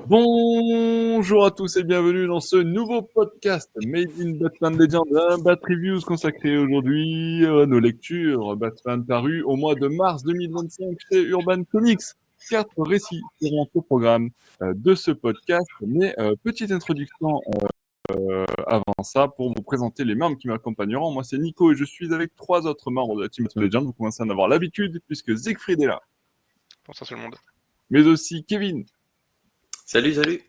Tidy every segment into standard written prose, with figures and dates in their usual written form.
Bonjour à tous et bienvenue dans ce nouveau podcast Made in Batman Legends, un Bat Reviews consacré aujourd'hui à nos lectures Batman paru au mois de mars 2025 chez Urban Comics. 4 récits seront au programme de ce podcast, mais petite introduction avant ça pour vous présenter les membres qui m'accompagneront. Moi c'est Nico et je suis avec 3 autres membres de la Team Batman Legends. Vous commencez à en avoir l'habitude puisque Siegfried est là, Bonsoir tout le monde. mais aussi Kevin Salut, salut.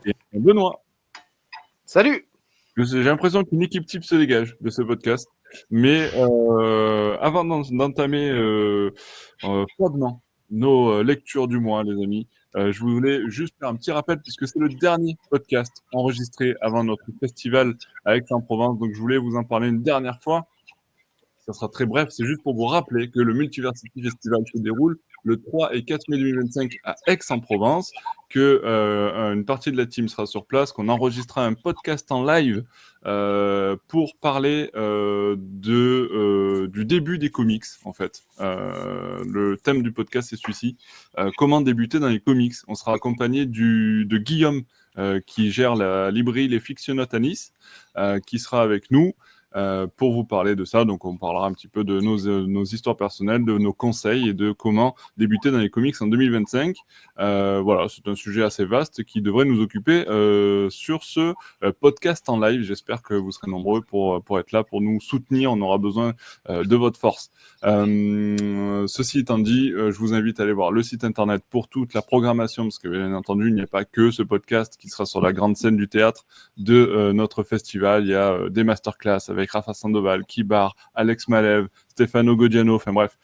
et Benoît. Salut. J'ai l'impression qu'une équipe type se dégage de ce podcast. Mais avant d'entamer froidement nos lectures du mois, les amis, je voulais juste faire un petit rappel puisque c'est le dernier podcast enregistré avant notre festival à Aix-en-Provence. Donc je voulais vous en parler une dernière fois. Ça sera très bref, c'est juste pour vous rappeler que le Multiversity Festival se déroule le 3 et 4 mai 2025 à Aix-en-Provence, que une partie de la team sera sur place, qu'on enregistrera un podcast en live pour parler du début des comics, en fait. Le thème du podcast, c'est celui-ci. Comment débuter dans les comics. On sera accompagné de Guillaume, qui gère la librairie Les Fictionnautes à Nice, qui sera avec nous. Pour vous parler de ça. Donc, on parlera un petit peu de nos histoires personnelles, de nos conseils et de comment débuter dans les comics en 2025. Voilà, c'est un sujet assez vaste qui devrait nous occuper sur ce podcast en live. J'espère que vous serez nombreux pour être là, pour nous soutenir. On aura besoin de votre force. Ceci étant dit, je vous invite à aller voir le site internet pour toute la programmation, parce que bien entendu, il n'y a pas que ce podcast qui sera sur la grande scène du théâtre de notre festival. Il y a des masterclass avec Rafa Sandoval, Kibar, Alex Malev, Stefano Godiano, enfin bref,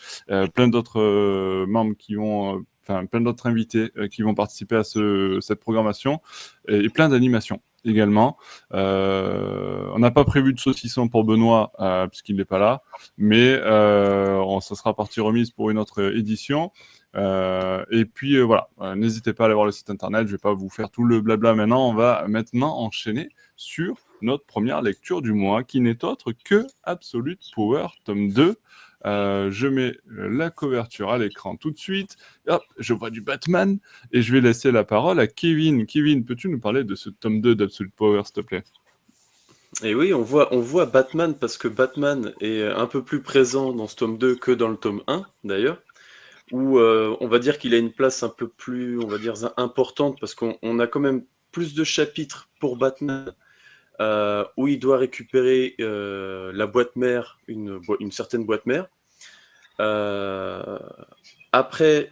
plein d'autres membres qui vont, plein d'autres invités qui vont participer à cette programmation et plein d'animations également. On n'a pas prévu de saucisson pour Benoît puisqu'il n'est pas là, mais ça sera partie remise pour une autre édition. Et puis voilà, n'hésitez pas à aller voir le site internet, je vais pas vous faire tout le blabla maintenant, on va maintenant enchaîner sur notre première lecture du mois, qui n'est autre que Absolute Power, tome 2. Je mets la couverture à l'écran tout de suite. Hop, je vois du Batman, et je vais laisser la parole à Kevin. Kevin, peux-tu nous parler de ce tome 2 d'Absolute Power, s'il te plaît ? Et oui, on voit Batman parce que Batman est un peu plus présent dans ce tome 2 que dans le tome 1, d'ailleurs, où on va dire qu'il a une place un peu plus, on va dire, importante parce qu'on a quand même plus de chapitres pour Batman où il doit récupérer la boîte mère, une certaine boîte mère. Après,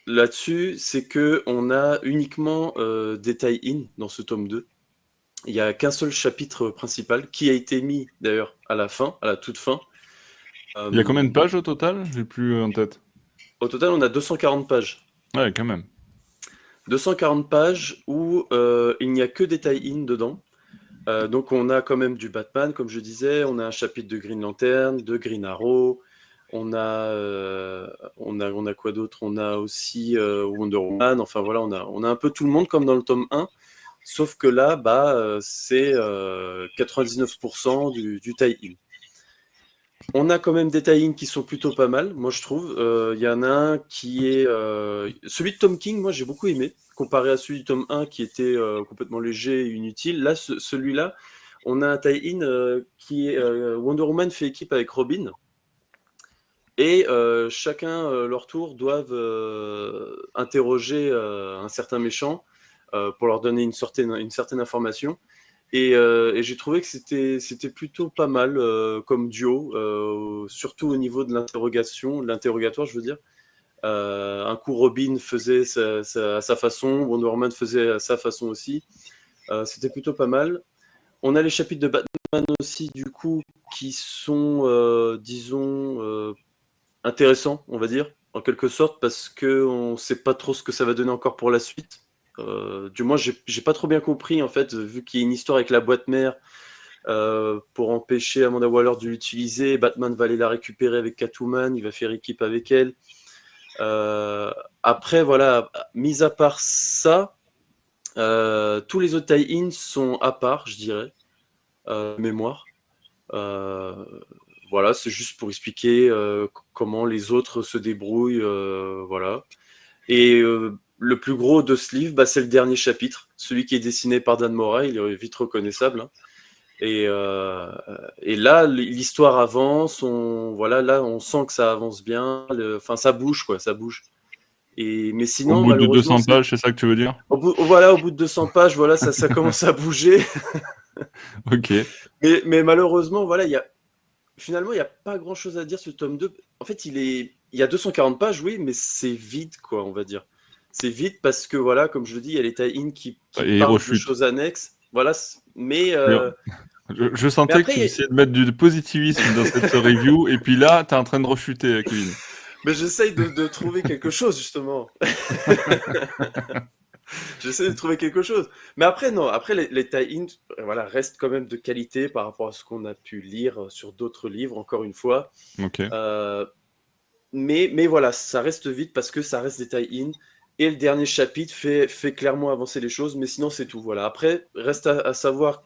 là-dessus, c'est que on a uniquement des tie-in dans ce tome 2. Il n'y a qu'un seul chapitre principal qui a été mis d'ailleurs à la fin, à la toute fin. Il y a combien de pages au total ? J'ai plus en tête. Au total, on a 240 pages. Ouais, quand même. 240 pages où il n'y a que des tie-in dedans. Donc on a quand même du Batman, comme je disais, on a un chapitre de Green Lantern, de Green Arrow, on a quoi d'autre ? On a aussi Wonder Woman, enfin voilà, on a un peu tout le monde comme dans le tome 1, sauf que là, c'est 99% du tie-in. On a quand même des tie-in qui sont plutôt pas mal, moi je trouve. Il y en a un qui est... celui de Tom King, moi j'ai beaucoup aimé, comparé à celui du tome 1 qui était complètement léger et inutile. Là, celui-là, on a un tie-in qui est... Wonder Woman fait équipe avec Robin. Et chacun, leur tour, doivent interroger un certain méchant pour leur donner une certaine information. Et j'ai trouvé que c'était plutôt pas mal comme duo, surtout au niveau de l'interrogatoire, je veux dire. Un coup, Robin faisait à sa façon, Wonder Woman faisait à sa façon aussi. C'était plutôt pas mal. On a les chapitres de Batman aussi, du coup, qui sont, disons, intéressants, on va dire, en quelque sorte, parce qu'on ne sait pas trop ce que ça va donner encore pour la suite. Du moins, j'ai pas trop bien compris, en fait, vu qu'il y a une histoire avec la boîte mère, pour empêcher Amanda Waller de l'utiliser. Batman va aller la récupérer avec Catwoman, il va faire équipe avec elle. Après, voilà, mis à part ça, tous les autres tie-ins sont à part, je dirais, mémoire. Voilà, c'est juste pour expliquer comment les autres se débrouillent, voilà. Et le plus gros de ce livre, c'est le dernier chapitre, celui qui est dessiné par Dan Mora, il est vite reconnaissable. Hein. Et là, l'histoire avance, là, on sent que ça avance bien, ça bouge, quoi, ça bouge. Mais Au sinon, bout de malheureusement, 200 pages, c'est ça que tu veux dire? au bout de 200 pages, voilà, ça commence à bouger. Ok. Mais malheureusement, voilà, finalement, il n'y a pas grand-chose à dire sur le tome 2. En fait, il y a 240 pages, oui, mais c'est vide, quoi, on va dire. C'est vide parce que, voilà, comme je le dis, il y a les tie-in qui Et il parlent de refute. choses annexes. Voilà, mais Je sentais après, que tu essayais de mettre du positivisme dans cette review, et puis là, tu es en train de rechuter, Kevin. mais j'essaye de trouver quelque chose, justement. J'essaie de trouver quelque chose. Mais après, non, après les tie-in voilà, restent quand même de qualité par rapport à ce qu'on a pu lire sur d'autres livres, encore une fois. Ok. Mais voilà, ça reste vite parce que ça reste des tie-in. Et le dernier chapitre fait clairement avancer les choses, mais sinon c'est tout. Voilà. Après, reste à savoir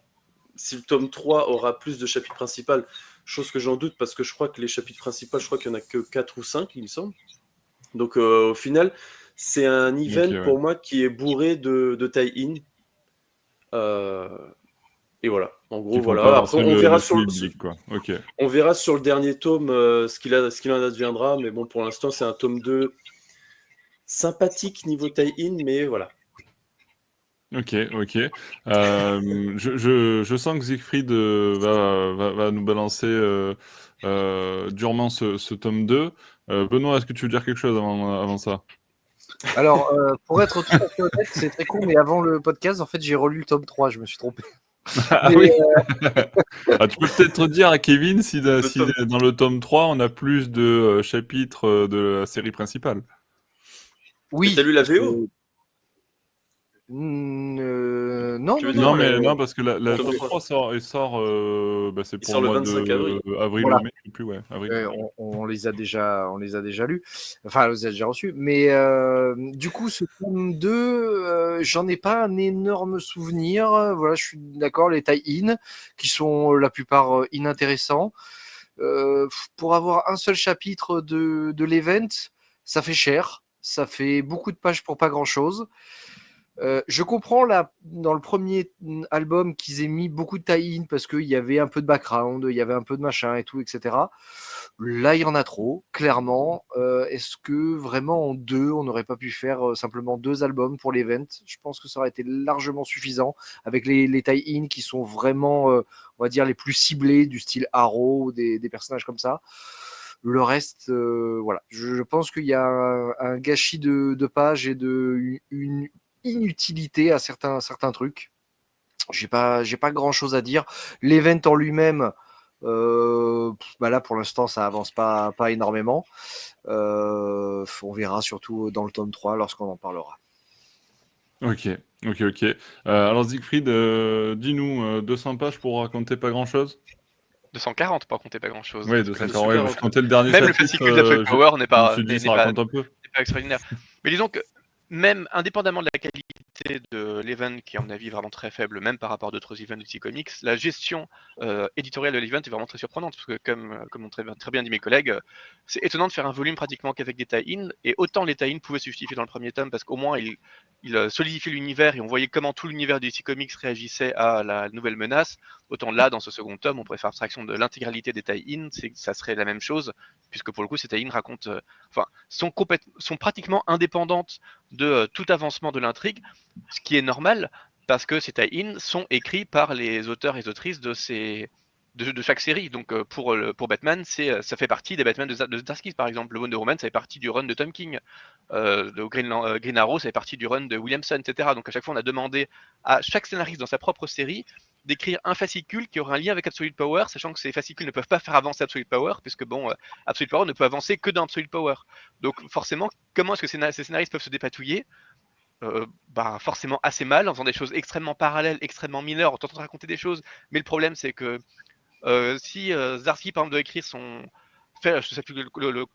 si le tome 3 aura plus de chapitres principaux, chose que j'en doute parce que je crois que les chapitres principaux, je crois qu'il n'y en a que 4 ou 5, il me semble. Donc au final, c'est un event ouais. pour moi qui est bourré de tie-in. Et voilà, en gros, Qui font voilà. pas Après, avancer on verra le public, quoi. Ok. on verra sur le dernier tome ce qu'il en adviendra. Mais bon, pour l'instant, c'est un tome 2 sympathique niveau tie-in, mais voilà. Ok. Je sens que Siegfried va nous balancer durement ce tome 2. Benoît, est-ce que tu veux dire quelque chose avant ça? Alors, pour être tout à fait honnête, c'est très court, mais avant le podcast, en fait, j'ai relu le tome 3, je me suis trompé. Ah Mais, oui. Tu peux peut-être dire à Kevin si dans le tome 3, on a plus de chapitres de la série principale. Oui. T'as lu la VO? Non, parce que la tome 3 sort, c'est pour le mois le 25 avril. Avril Voilà. ou mai, je sais plus, ouais. Avril. On les a déjà lus, enfin on les a déjà reçus, mais du coup ce tome 2, j'en ai pas un énorme souvenir. Voilà, je suis d'accord, les tie-in qui sont la plupart inintéressants. Pour avoir un seul chapitre de l'event, ça fait cher, ça fait beaucoup de pages pour pas grand chose. Je comprends dans le premier album qu'ils aient mis beaucoup de tie-in parce qu'il y avait un peu de background, il y avait un peu de machin et tout, etc. Là, il y en a trop, clairement. Est-ce que vraiment en 2, on n'aurait pas pu faire simplement 2 albums pour l'event? Je pense que ça aurait été largement suffisant avec les tie-in qui sont vraiment, on va dire, les plus ciblés, du style Arrow, des personnages comme ça. Le reste, voilà. Je pense qu'il y a un gâchis de pages et une inutilité à certains trucs. J'ai pas grand chose à dire. L'event en lui-même, là pour l'instant ça avance pas énormément. On verra surtout dans le tome 3 lorsqu'on en parlera. Ok. Alors Siegfried, dis-nous, 200 pages pour raconter pas grand-chose? 240 pour compter pas grand chose. Oui, 240, ouais, je comptais le dernier Même le chapitre. fascicule d'Absolute Power n'est Je me pas, suis dit, n'est ça pas, raconte un peu. n'est pas extraordinaire. Mais disons que même indépendamment de la qualité de l'event, qui est à mon avis vraiment très faible, même par rapport à d'autres events de DC Comics, la gestion éditoriale de l'event est vraiment très surprenante, parce que comme ont très bien dit mes collègues, c'est étonnant de faire un volume pratiquement qu'avec des tie-in, et autant les tie-in pouvaient se justifier dans le premier tome, parce qu'au moins il solidifie l'univers, et on voyait comment tout l'univers de DC Comics réagissait à la nouvelle menace, autant là, dans ce second tome, on pourrait faire abstraction de l'intégralité des tie-in, ça serait la même chose, puisque pour le coup, ces tie-in sont pratiquement indépendantes de tout avancement de l'intrigue, ce qui est normal parce que ces tie-in sont écrits par les auteurs et autrices de chaque série. Donc pour Batman, ça fait partie des Batman de Zdarsky, par exemple. Le Wonder Woman, ça fait partie du run de Tom King. De Green Arrow, ça fait partie du run de Williamson, etc. Donc à chaque fois, on a demandé à chaque scénariste dans sa propre série d'écrire un fascicule qui aura un lien avec Absolute Power, sachant que ces fascicules ne peuvent pas faire avancer Absolute Power, puisque Absolute Power ne peut avancer que dans Absolute Power. Donc forcément, comment est-ce que ces scénaristes peuvent se dépatouiller? Forcément assez mal, en faisant des choses extrêmement parallèles, extrêmement mineures, en tentant de raconter des choses. Mais le problème, c'est que si Zdarsky, par exemple, doit écrire je ne sais plus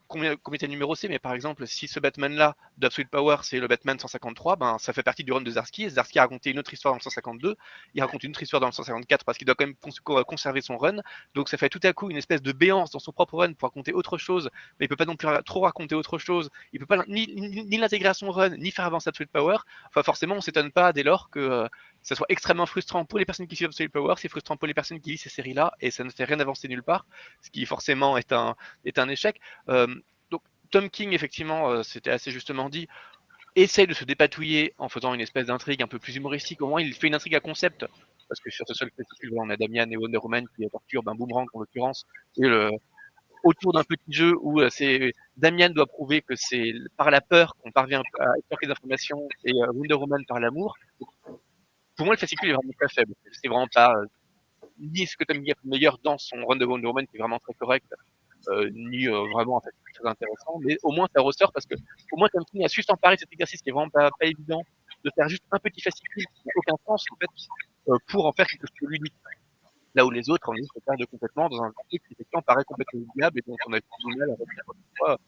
combien de numéro c'est, mais par exemple, si ce Batman-là d'Absolute Power, c'est le Batman 153, ben, ça fait partie du run de Zdarsky. Et Zdarsky a raconté une autre histoire dans le 152, il raconte une autre histoire dans le 154 parce qu'il doit quand même conserver son run. Donc ça fait tout à coup une espèce de béance dans son propre run pour raconter autre chose, mais il peut pas non plus trop raconter autre chose. Il peut pas ni l'intégrer à son run, ni faire avancer Absolute Power. Enfin, forcément, on s'étonne pas dès lors que ça soit extrêmement frustrant pour les personnes qui suivent Absolute Power, c'est frustrant pour les personnes qui lisent ces séries-là, et ça ne fait rien avancer nulle part, ce qui forcément est un échec. Donc Tom King, effectivement, c'était assez justement dit, essaye de se dépatouiller en faisant une espèce d'intrigue un peu plus humoristique. Au moins, il fait une intrigue à concept, parce que sur ce seul fascicule, on a Damian et Wonder Woman qui torturent Boomerang en l'occurrence, et autour d'un petit jeu où Damian doit prouver que c'est par la peur qu'on parvient à extorquer des informations, et Wonder Woman par l'amour. Pour moi, le fascicule est vraiment très faible. C'est vraiment pas ni ce que Tom King a fait de meilleur dans son run de Wonder Woman, qui est vraiment très correct, ni vraiment en fait très intéressant, mais au moins ça ressort parce que au moins Tom King a su s'emparer de cet exercice qui est vraiment pas évident, de faire juste un petit fascicule qui n'a aucun sens en fait, pour en faire quelque chose de ludique. Là où les autres en se perdent complètement dans un truc qui effectivement paraît complètement oubliable et dont on a du mal à revenir à chaque fois,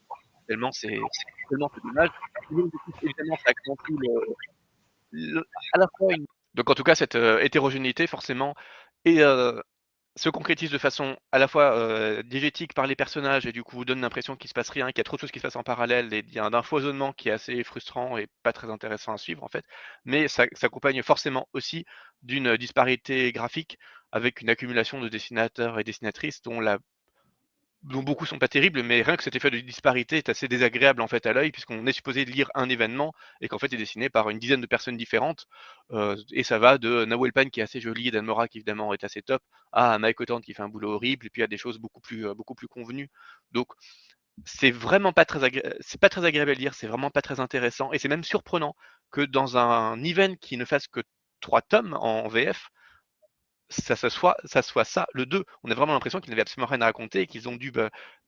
tellement c'est dommage. Et donc, du coup, évidemment, ça accentue à la fois une... Donc en tout cas, cette hétérogénéité forcément et se concrétise de façon à la fois diégétique par les personnages et du coup vous donne l'impression qu'il se passe rien, qu'il y a trop de choses qui se passent en parallèle et il y a un foisonnement qui est assez frustrant et pas très intéressant à suivre en fait. Mais ça s'accompagne forcément aussi d'une disparité graphique avec une accumulation de dessinateurs et dessinatrices dont beaucoup sont pas terribles, mais rien que cet effet de disparité est assez désagréable en fait à l'œil, puisqu'on est supposé lire un événement et qu'en fait il est dessiné par une dizaine de personnes différentes. Et ça va de Nawel Pan qui est assez joli, Dan Mora qui évidemment est assez top, à Mike Otant qui fait un boulot horrible, et puis à des choses beaucoup plus convenues. Donc c'est vraiment pas très c'est pas très agréable à lire, c'est vraiment pas très intéressant, et c'est même surprenant que dans un event qui ne fasse que 3 tomes en VF, ça soit ça, le 2. On a vraiment l'impression qu'ils n'avaient absolument rien à raconter et qu'ils ont dû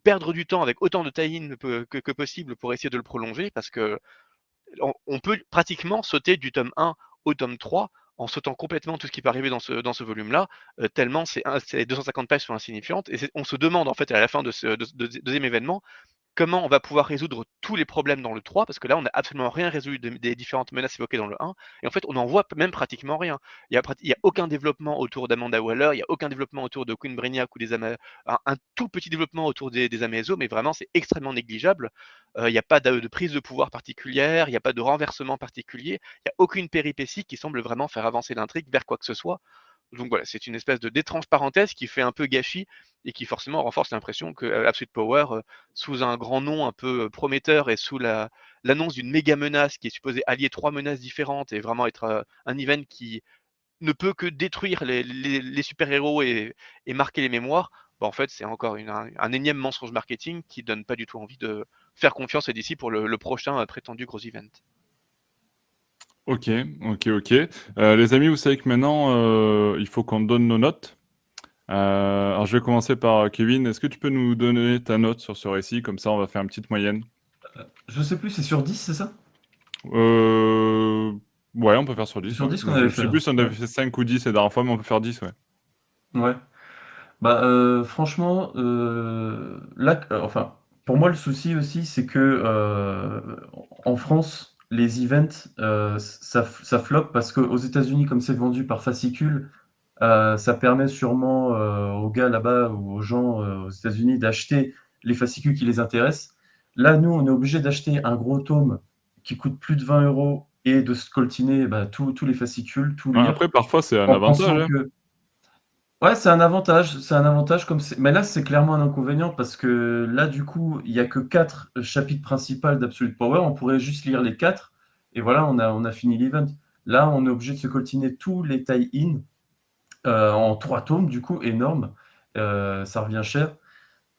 perdre du temps avec autant de tie-in que possible pour essayer de le prolonger, parce que on peut pratiquement sauter du tome 1 au tome 3 en sautant complètement tout ce qui peut arriver dans ce volume-là, tellement ces 250 pages sont insignifiantes, et on se demande en fait à la fin de ce deuxième événement comment on va pouvoir résoudre tous les problèmes dans le 3, parce que là, on n'a absolument rien résolu des différentes menaces évoquées dans le 1, et en fait, on n'en voit même pratiquement rien. Il n'y a aucun développement autour d'Amanda Waller, il n'y a aucun développement autour de Queen Brainiac ou un tout petit développement autour des Amazo, mais vraiment, c'est extrêmement négligeable. Il n'y a pas de prise de pouvoir particulière, il n'y a pas de renversement particulier, il n'y a aucune péripétie qui semble vraiment faire avancer l'intrigue vers quoi que ce soit. Donc voilà, c'est une espèce d'étrange parenthèse qui fait un peu gâchis et qui forcément renforce l'impression que Absolute Power, sous un grand nom un peu prometteur et sous l'annonce d'une méga menace qui est supposée allier 3 menaces différentes et vraiment être un event qui ne peut que détruire les super-héros et marquer les mémoires, bah en fait c'est encore un énième mensonge marketing qui donne pas du tout envie de faire confiance à DC pour le prochain prétendu gros event. Ok. Les amis, vous savez que maintenant, il faut qu'on donne nos notes. Alors, je vais commencer par Kevin. Est-ce que tu peux nous donner ta note sur ce récit? Comme ça, on va faire une petite moyenne. Je sais plus, c'est sur 10, c'est ça? Ouais, on peut faire sur 10. C'est sur Ouais. 10 qu'on avait Je sais fait. plus si on avait Ouais. fait 5 ou 10 la dernière fois, mais on peut faire 10, ouais. Ouais. Bah, franchement, là, enfin, pour moi, le souci aussi, c'est que en France, les events, ça floppe parce qu'aux États-Unis, comme c'est vendu par fascicule, ça permet sûrement aux gars là-bas ou aux gens aux États-Unis d'acheter les fascicules qui les intéressent. Là, nous, on est obligé d'acheter un gros tome qui coûte plus de 20 euros et de scoltiner tous les fascicules, tout Ouais, lire, après, parfois, c'est un en avantage, pensant hein. que ouais, c'est un avantage mais là, c'est clairement un inconvénient parce que là, du coup, il y a que 4 chapitres principaux d'Absolute Power. On pourrait juste lire les 4 et voilà, on a fini l'event. Là, on est obligé de se coltiner tous les tie-in en 3 tomes, du coup, énorme. Ça revient cher.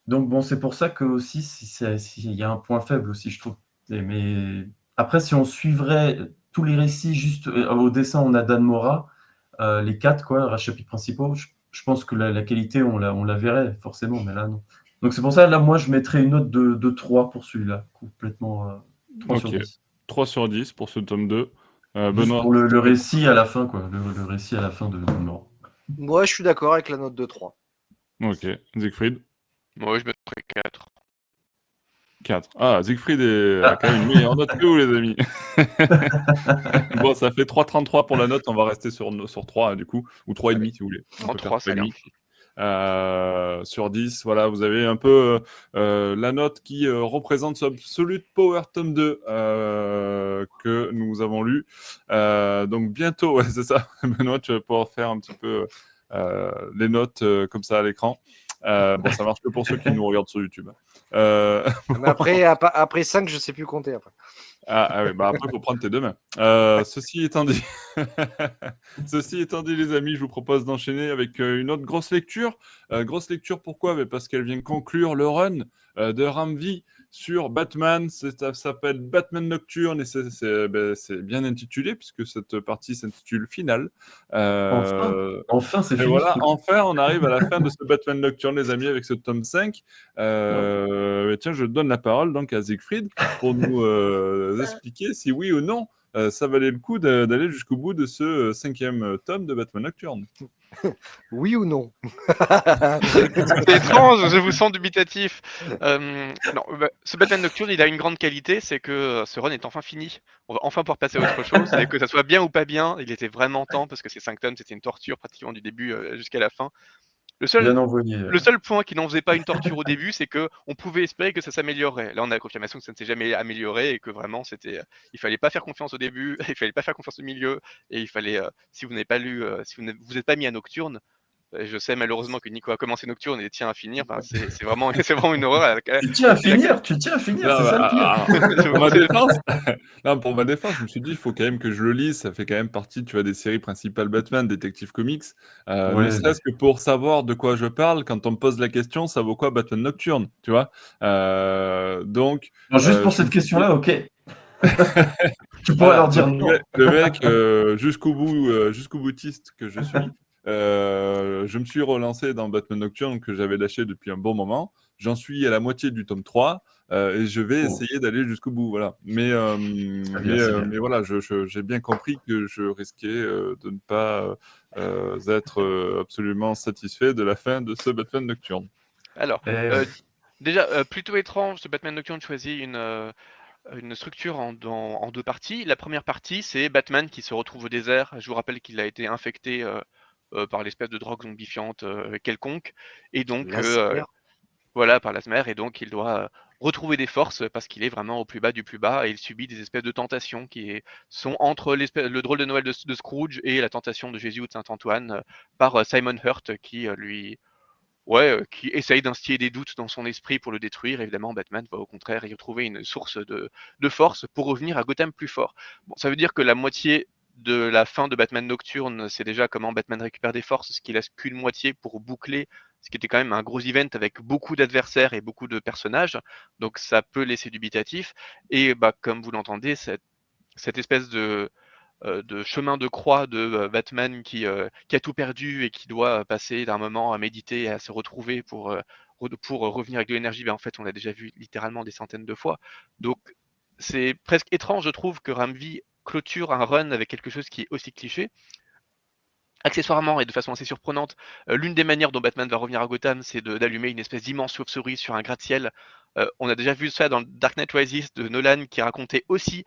Donc bon, c'est pour ça que aussi, il y a un point faible aussi, je trouve. Mais après, si on suivrait tous les récits juste au dessin, on a Dan Mora, les 4 quoi, chapitres principaux. Je pense que la qualité, on la verrait forcément, mais là non. Donc c'est pour ça, là, moi, je mettrais une note de 3 pour celui-là, complètement 3 sur Ok. 10. 3 sur 10 pour ce tome 2. Juste Benoît, pour le récit à la fin, quoi. Le récit à la fin de Mora. Moi, je suis d'accord avec la note de 3. ok. Siegfried, Moi, je mettrais 4. 4. Ah, Siegfried a quand même une meilleure note que vous, les amis. Bon, ça fait 3,33 pour la note. On va rester sur 3, du coup. Ou 3,5 si vous voulez. On En peut faire 3, ça a l'air. 3,5. Sur 10, voilà, vous avez un peu la note qui représente ce Absolute Power tome 2 que nous avons lu. Donc bientôt, ouais, c'est ça. Benoît, tu vas pouvoir faire un petit peu les notes comme ça à l'écran. Bon, ça marche que pour ceux qui nous regardent sur YouTube. Mais après 5, je sais plus compter. Après. Oui, bah après, il faut prendre tes deux mains. Ceci étant dit, les amis, je vous propose d'enchaîner avec une autre grosse lecture. Grosse lecture, pourquoi? Parce qu'elle vient conclure le run de Ramvi sur Batman. Ça s'appelle Batman Nocturne et c'est bien intitulé puisque cette partie s'intitule Finale. Enfin, c'est Et fini. voilà, enfin, on arrive à la fin de ce Batman Nocturne, les amis, avec ce tome 5. Tiens, je donne la parole donc à Siegfried pour nous expliquer si oui ou non ça valait le coup d'aller jusqu'au bout de ce 5e tome de Batman Nocturne. Oui ou non? C'est étrange, je vous sens dubitatif. Non, ce Batman Nocturne, il a une grande qualité, c'est que ce run est enfin fini. On va enfin pouvoir passer à autre chose, et que ça soit bien ou pas bien, il était vraiment temps, parce que ces 5 tomes, c'était une torture pratiquement du début jusqu'à la fin. Bien envoyé. Le seul point qui n'en faisait pas une torture au début, c'est que on pouvait espérer que ça s'améliorerait. Là, on a la confirmation que ça ne s'est jamais amélioré et que vraiment, il fallait pas faire confiance au début, il fallait pas faire confiance au milieu, et il fallait, si vous n'avez pas lu, si vous êtes pas mis à Nocturne, je sais malheureusement que Nico a commencé Nocturne et tient à finir. Enfin, c'est vraiment, c'est vraiment une horreur. Tu tiens à finir, c'est ça le pire. Pour ma défense, non, pour ma défense, je me suis dit, il faut quand même que je le lise. Ça fait quand même partie, tu vois, des séries principales Batman, Detective Comics. Ne Ouais. serait-ce que pour savoir de quoi je parle, quand on me pose la question, ça vaut quoi Batman Nocturne, tu vois? Donc, Non, juste pour je cette me suis dit, question-là, ok. Tu pourrais voilà, leur dire donc non. le mec, jusqu'au boutiste que je suis, je me suis relancé dans Batman Nocturne que j'avais lâché depuis un bon moment. J'en suis à la moitié du tome 3 et je vais Oh, essayer d'aller jusqu'au bout. Voilà. c'est bien, c'est bien. Mais voilà, j'ai bien compris que je risquais de ne pas être absolument satisfait de la fin de ce Batman Nocturne. Alors, Eh euh, oui. déjà, plutôt étrange, ce Batman Nocturne choisit une structure en 2 parties. La première partie, c'est Batman qui se retrouve au désert. Je vous rappelle qu'il a été infecté par l'espèce de drogue zombifiante quelconque, et donc Laser. voilà, par l'asthme, et donc il doit retrouver des forces parce qu'il est vraiment au plus bas du plus bas, et il subit des espèces de tentations sont entre le drôle de Noël de Scrooge et la tentation de Jésus ou de Saint-Antoine par Simon Hurt qui essaye d'instiller des doutes dans son esprit pour le détruire. Évidemment, Batman va au contraire y retrouver une source de force pour revenir à Gotham plus fort. Bon, ça veut dire que la moitié de la fin de Batman Nocturne, c'est déjà comment Batman récupère des forces, ce qui laisse qu'une moitié pour boucler, ce qui était quand même un gros event avec beaucoup d'adversaires et beaucoup de personnages, donc ça peut laisser dubitatif. Et bah, comme vous l'entendez, cette espèce de chemin de croix de Batman qui a tout perdu et qui doit passer d'un moment à méditer et à se retrouver pour revenir avec de l'énergie, ben en fait, on l'a déjà vu littéralement des centaines de fois. Donc, c'est presque étrange, je trouve, que Ramvi clôture un run avec quelque chose qui est aussi cliché. Accessoirement et de façon assez surprenante, l'une des manières dont Batman va revenir à Gotham, c'est d'allumer une espèce d'immense chauve-souris sur un gratte-ciel. On a déjà vu ça dans Dark Knight Rises de Nolan qui racontait aussi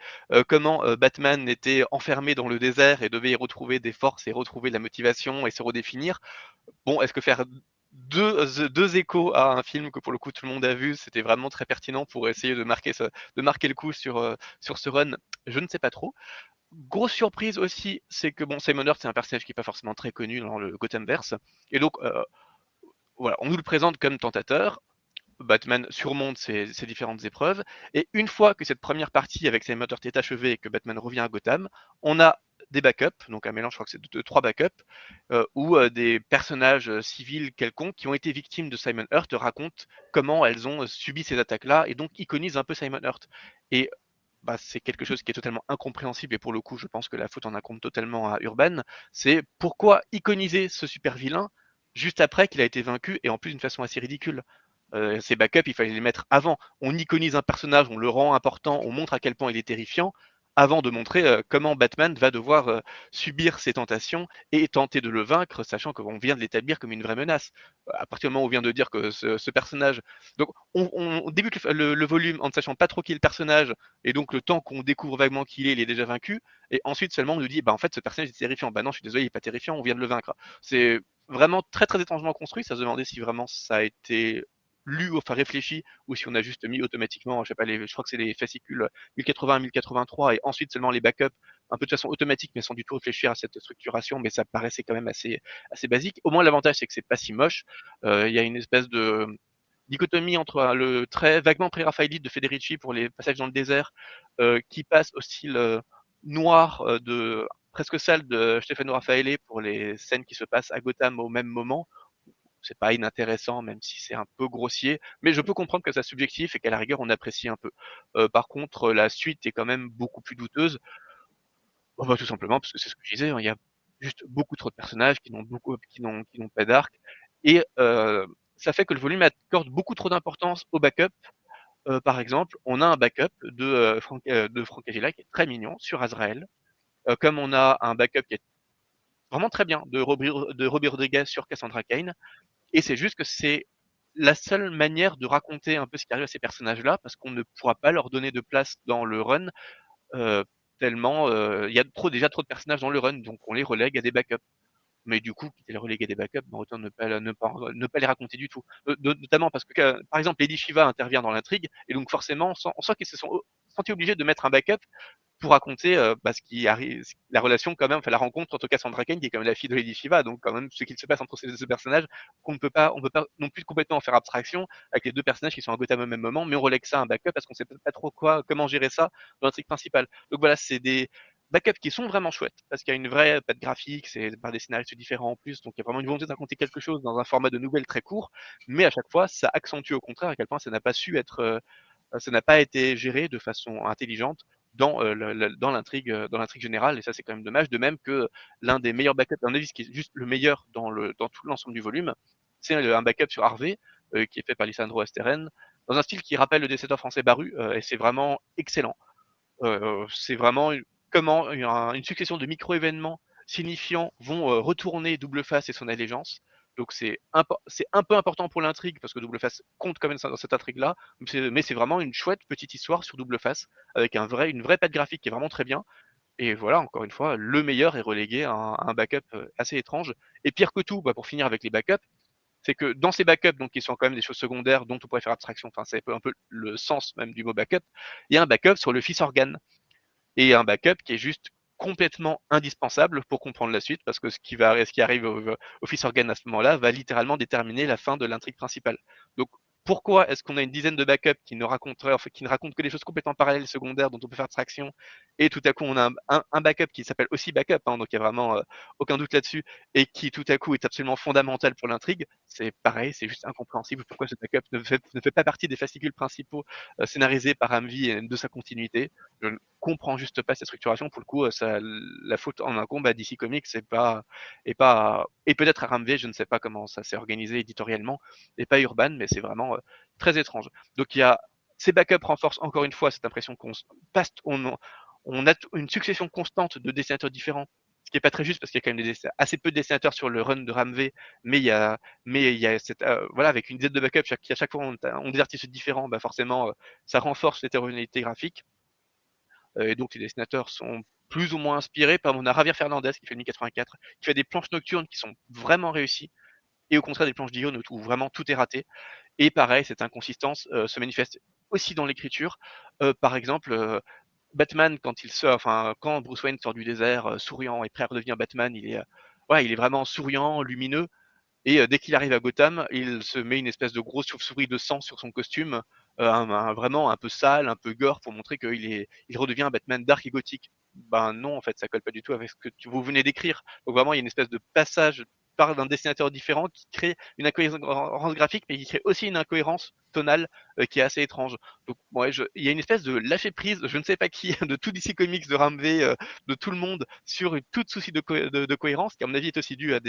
comment Batman était enfermé dans le désert et devait y retrouver des forces et retrouver de la motivation et se redéfinir. Bon, est-ce que faire deux échos à un film que pour le coup tout le monde a vu, c'était vraiment très pertinent pour essayer de marquer le coup sur ce run? Je ne sais pas trop. Grosse surprise aussi, c'est que bon, Simon Hurt, c'est un personnage qui est pas forcément très connu dans le Gothamverse, et donc voilà, on nous le présente comme tentateur. Batman surmonte ces différentes épreuves, et une fois que cette première partie avec Simon Hurt est achevée et que Batman revient à Gotham, on a des backups, donc un mélange, je crois que c'est de 3 backups, où des personnages civils quelconques qui ont été victimes de Simon Hurt racontent comment elles ont subi ces attaques-là, et donc iconisent un peu Simon Hurt. Et bah, c'est quelque chose qui est totalement incompréhensible, et pour le coup, je pense que la faute en incombe totalement à Urban. C'est pourquoi iconiser ce super vilain juste après qu'il a été vaincu, et en plus d'une façon assez ridicule. Ces backups, il fallait les mettre avant. On iconise un personnage, on le rend important, on montre à quel point il est terrifiant, avant de montrer comment Batman va devoir subir ses tentations et tenter de le vaincre, sachant qu'on vient de l'établir comme une vraie menace. À partir du moment où on vient de dire que ce personnage... Donc on débute le volume en ne sachant pas trop qui est le personnage, et donc le temps qu'on découvre vaguement qui il est déjà vaincu, et ensuite seulement on nous dit, bah en fait ce personnage est terrifiant. Bah non, je suis désolé, il est pas terrifiant, on vient de le vaincre. C'est vraiment très très étrangement construit, ça se demandait si vraiment ça a été lu, enfin réfléchi, ou si on a juste mis automatiquement, je sais pas, je crois que c'est les fascicules 1080 1083 et ensuite seulement les backups un peu de façon automatique mais sans du tout réfléchir à cette structuration, mais ça paraissait quand même assez basique. Au moins l'avantage c'est que c'est pas si moche. Il y a une espèce de dichotomie entre le très vaguement pré-raphaélite de Federici pour les passages dans le désert qui passe au style noir de presque sale de Stefano Raffaele pour les scènes qui se passent à Gotham au même moment. C'est pas inintéressant, même si c'est un peu grossier, mais je peux comprendre que c'est subjectif et qu'à la rigueur on apprécie un peu. Par contre, la suite est quand même beaucoup plus douteuse. Oh, bah, tout simplement parce que c'est ce que je disais, hein, il y a juste beaucoup trop de personnages qui n'ont pas d'arc, et ça fait que le volume accorde beaucoup trop d'importance au backup. Par exemple, on a un backup de Frank Agila qui est très mignon sur Azrael, comme on a un backup qui est vraiment très bien de Robbie Rodriguez sur Cassandra Cain. Et c'est juste que c'est la seule manière de raconter un peu ce qui arrive à ces personnages-là, parce qu'on ne pourra pas leur donner de place dans le run, euh, tellement il y a déjà trop de personnages dans le run, donc on les relègue à des backups. Mais du coup, quitter les reléguer des backups, ben autant ne pas les raconter du tout. Notamment parce que, par exemple, Lady Shiva intervient dans l'intrigue, et donc forcément, on sent qu'ils se sont sentis obligés de mettre un backup pour raconter ce qui arrive, la relation quand même, enfin la rencontre entre Cassandra Cain qui est quand même la fille de Lady Shiva, donc quand même ce qu'il se passe entre ces deux personnages qu'on ne peut pas, on peut pas non plus complètement en faire abstraction avec les deux personnages qui sont à Gotham au même moment, mais on relègue ça à un backup parce qu'on sait pas trop comment gérer ça dans l'intrigue principale. Donc voilà, c'est des backups qui sont vraiment chouettes parce qu'il y a une vraie patte graphique, c'est par des scénaristes différents en plus, donc il y a vraiment une volonté de raconter quelque chose dans un format de nouvelle très court, mais à chaque fois ça accentue au contraire à quel point ça n'a pas su être ça n'a pas été géré de façon intelligente dans l'intrigue générale, et ça c'est quand même dommage. De même que l'un des meilleurs backups, un avis qui est juste le meilleur dans tout l'ensemble du volume, c'est un backup sur Harvey qui est fait par Lisandro Asteren dans un style qui rappelle le dessinateur français Baru, et c'est vraiment excellent. C'est vraiment comment une succession de micro-événements signifiants vont retourner Double Face et son allégeance. Donc c'est un peu important pour l'intrigue parce que Double Face compte quand même dans cette intrigue-là, mais c'est vraiment une chouette petite histoire sur Double Face avec une vraie patte graphique qui est vraiment très bien. Et voilà, encore une fois, le meilleur est relégué à un backup assez étrange. Et pire que tout, pour finir avec les backups, c'est que dans ces backups, donc qui sont quand même des choses secondaires dont on pourrait faire abstraction, enfin c'est un peu le sens même du mot backup, il y a un backup sur le fils organe et un backup qui est juste complètement indispensable pour comprendre la suite, parce que ce qui arrive au fils organe à ce moment-là va littéralement déterminer la fin de l'intrigue principale. Donc pourquoi est-ce qu'on a une dizaine de backups qui ne racontent que des choses complètement parallèles secondaires dont on peut faire abstraction, et tout à coup on a un backup qui s'appelle aussi backup, hein, donc il n'y a vraiment aucun doute là-dessus, et qui tout à coup est absolument fondamental pour l'intrigue. C'est pareil, c'est juste incompréhensible pourquoi ce backup ne fait pas partie des fascicules principaux scénarisés par Amvi et de sa continuité. Je ne comprends juste pas cette structuration. Pour le coup, la faute en incombe à DC Comics et peut-être à Ramv, je ne sais pas comment ça s'est organisé éditorialement, et pas Urban, mais c'est vraiment très étrange. Donc il y a ces backups renforcent encore une fois cette impression on a une succession constante de dessinateurs différents, ce qui n'est pas très juste parce qu'il y a quand même assez peu de dessinateurs sur le run de Ramv, mais il y a voilà, avec une dizaine de backups à chaque fois on des artistes différents, forcément ça renforce l'hétérogénéité graphique. Et donc les dessinateurs sont plus ou moins inspirés par Javier Fernandez qui fait le 1084, qui fait des planches nocturnes qui sont vraiment réussies, et au contraire des planches d'Ion où vraiment tout est raté. Et pareil, cette inconsistance se manifeste aussi dans l'écriture. Par exemple, Batman, quand Bruce Wayne sort du désert, souriant et prêt à redevenir Batman, il est vraiment souriant, lumineux. Et dès qu'il arrive à Gotham, il se met une espèce de grosse chauve-souris de sang sur son costume, vraiment un peu sale, un peu gore, pour montrer il redevient un Batman dark et gothique. Ben non, en fait, ça colle pas du tout avec ce que vous venez d'écrire. Donc vraiment, il y a une espèce de passage par d'un dessinateur différent qui crée une incohérence graphique, mais qui crée aussi une incohérence tonale qui est assez étrange. Donc ouais, il y a une espèce de lâcher prise, je ne sais pas qui, de tout DC Comics, de Ramv, de tout le monde, sur une toute souci de cohérence, qui à mon avis est aussi dû à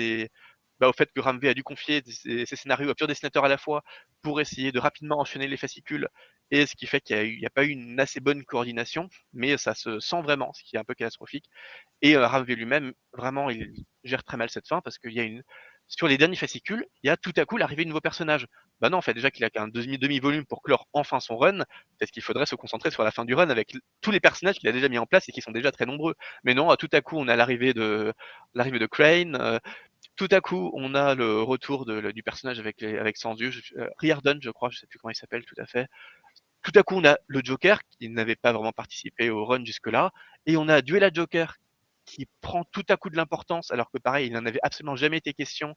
au fait que Ramvé a dû confier ses scénarios à plusieurs dessinateurs à la fois pour essayer de rapidement enchaîner les fascicules, et ce qui fait qu'il n'y a pas eu une assez bonne coordination, mais ça se sent vraiment, ce qui est un peu catastrophique. Et Ramvé lui-même, vraiment, il gère très mal cette fin parce qu'il y a sur les derniers fascicules, il y a tout à coup l'arrivée de nouveaux personnages. Bah non, en fait, déjà qu'il a qu'un demi-volume pour clore enfin son run, peut-être qu'il faudrait se concentrer sur la fin du run avec tous les personnages qu'il a déjà mis en place et qui sont déjà très nombreux. Mais non, tout à coup, on a l'arrivée de Crane. Tout à coup, on a le retour du personnage avec Sandu, Riordan, je crois, je sais plus comment il s'appelle tout à fait. Tout à coup, on a le Joker qui n'avait pas vraiment participé au run jusque-là, et on a Duella Joker qui prend tout à coup de l'importance, alors que pareil, il n'en avait absolument jamais été question.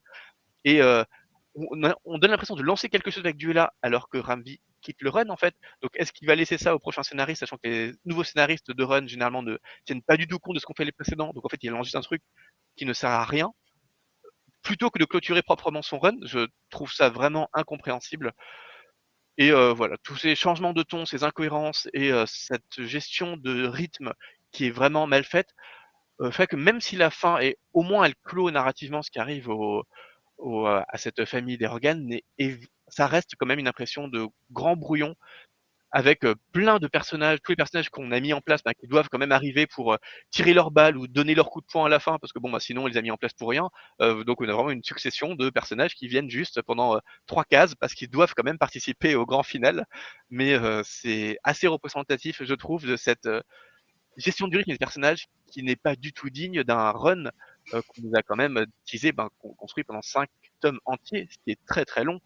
Et on donne l'impression de lancer quelque chose avec Duella, alors que Ramvi quitte le run en fait. Donc est-ce qu'il va laisser ça au prochain scénariste, sachant que les nouveaux scénaristes de run généralement ne tiennent pas du tout compte de ce qu'ont fait les précédents. Donc en fait, il lance juste un truc qui ne sert à rien. Plutôt que de clôturer proprement son run, je trouve ça vraiment incompréhensible. Et voilà, tous ces changements de ton, ces incohérences et cette gestion de rythme qui est vraiment mal faite, fait que même si la fin est au moins elle clôt narrativement ce qui arrive à cette famille d'Ergan, et ça reste quand même une impression de grand brouillon avec plein de personnages, tous les personnages qu'on a mis en place, qui doivent quand même arriver pour tirer leurs balles ou donner leur coup de poing à la fin, parce que bon, sinon on les a mis en place pour rien. Donc on a vraiment une succession de personnages qui viennent juste pendant 3 cases, parce qu'ils doivent quand même participer au grand final. Mais c'est assez représentatif, je trouve, de cette gestion du rythme des personnages qui n'est pas du tout digne d'un run qu'on nous a quand même teasé, construit pendant 5 tomes entiers, ce qui est très très long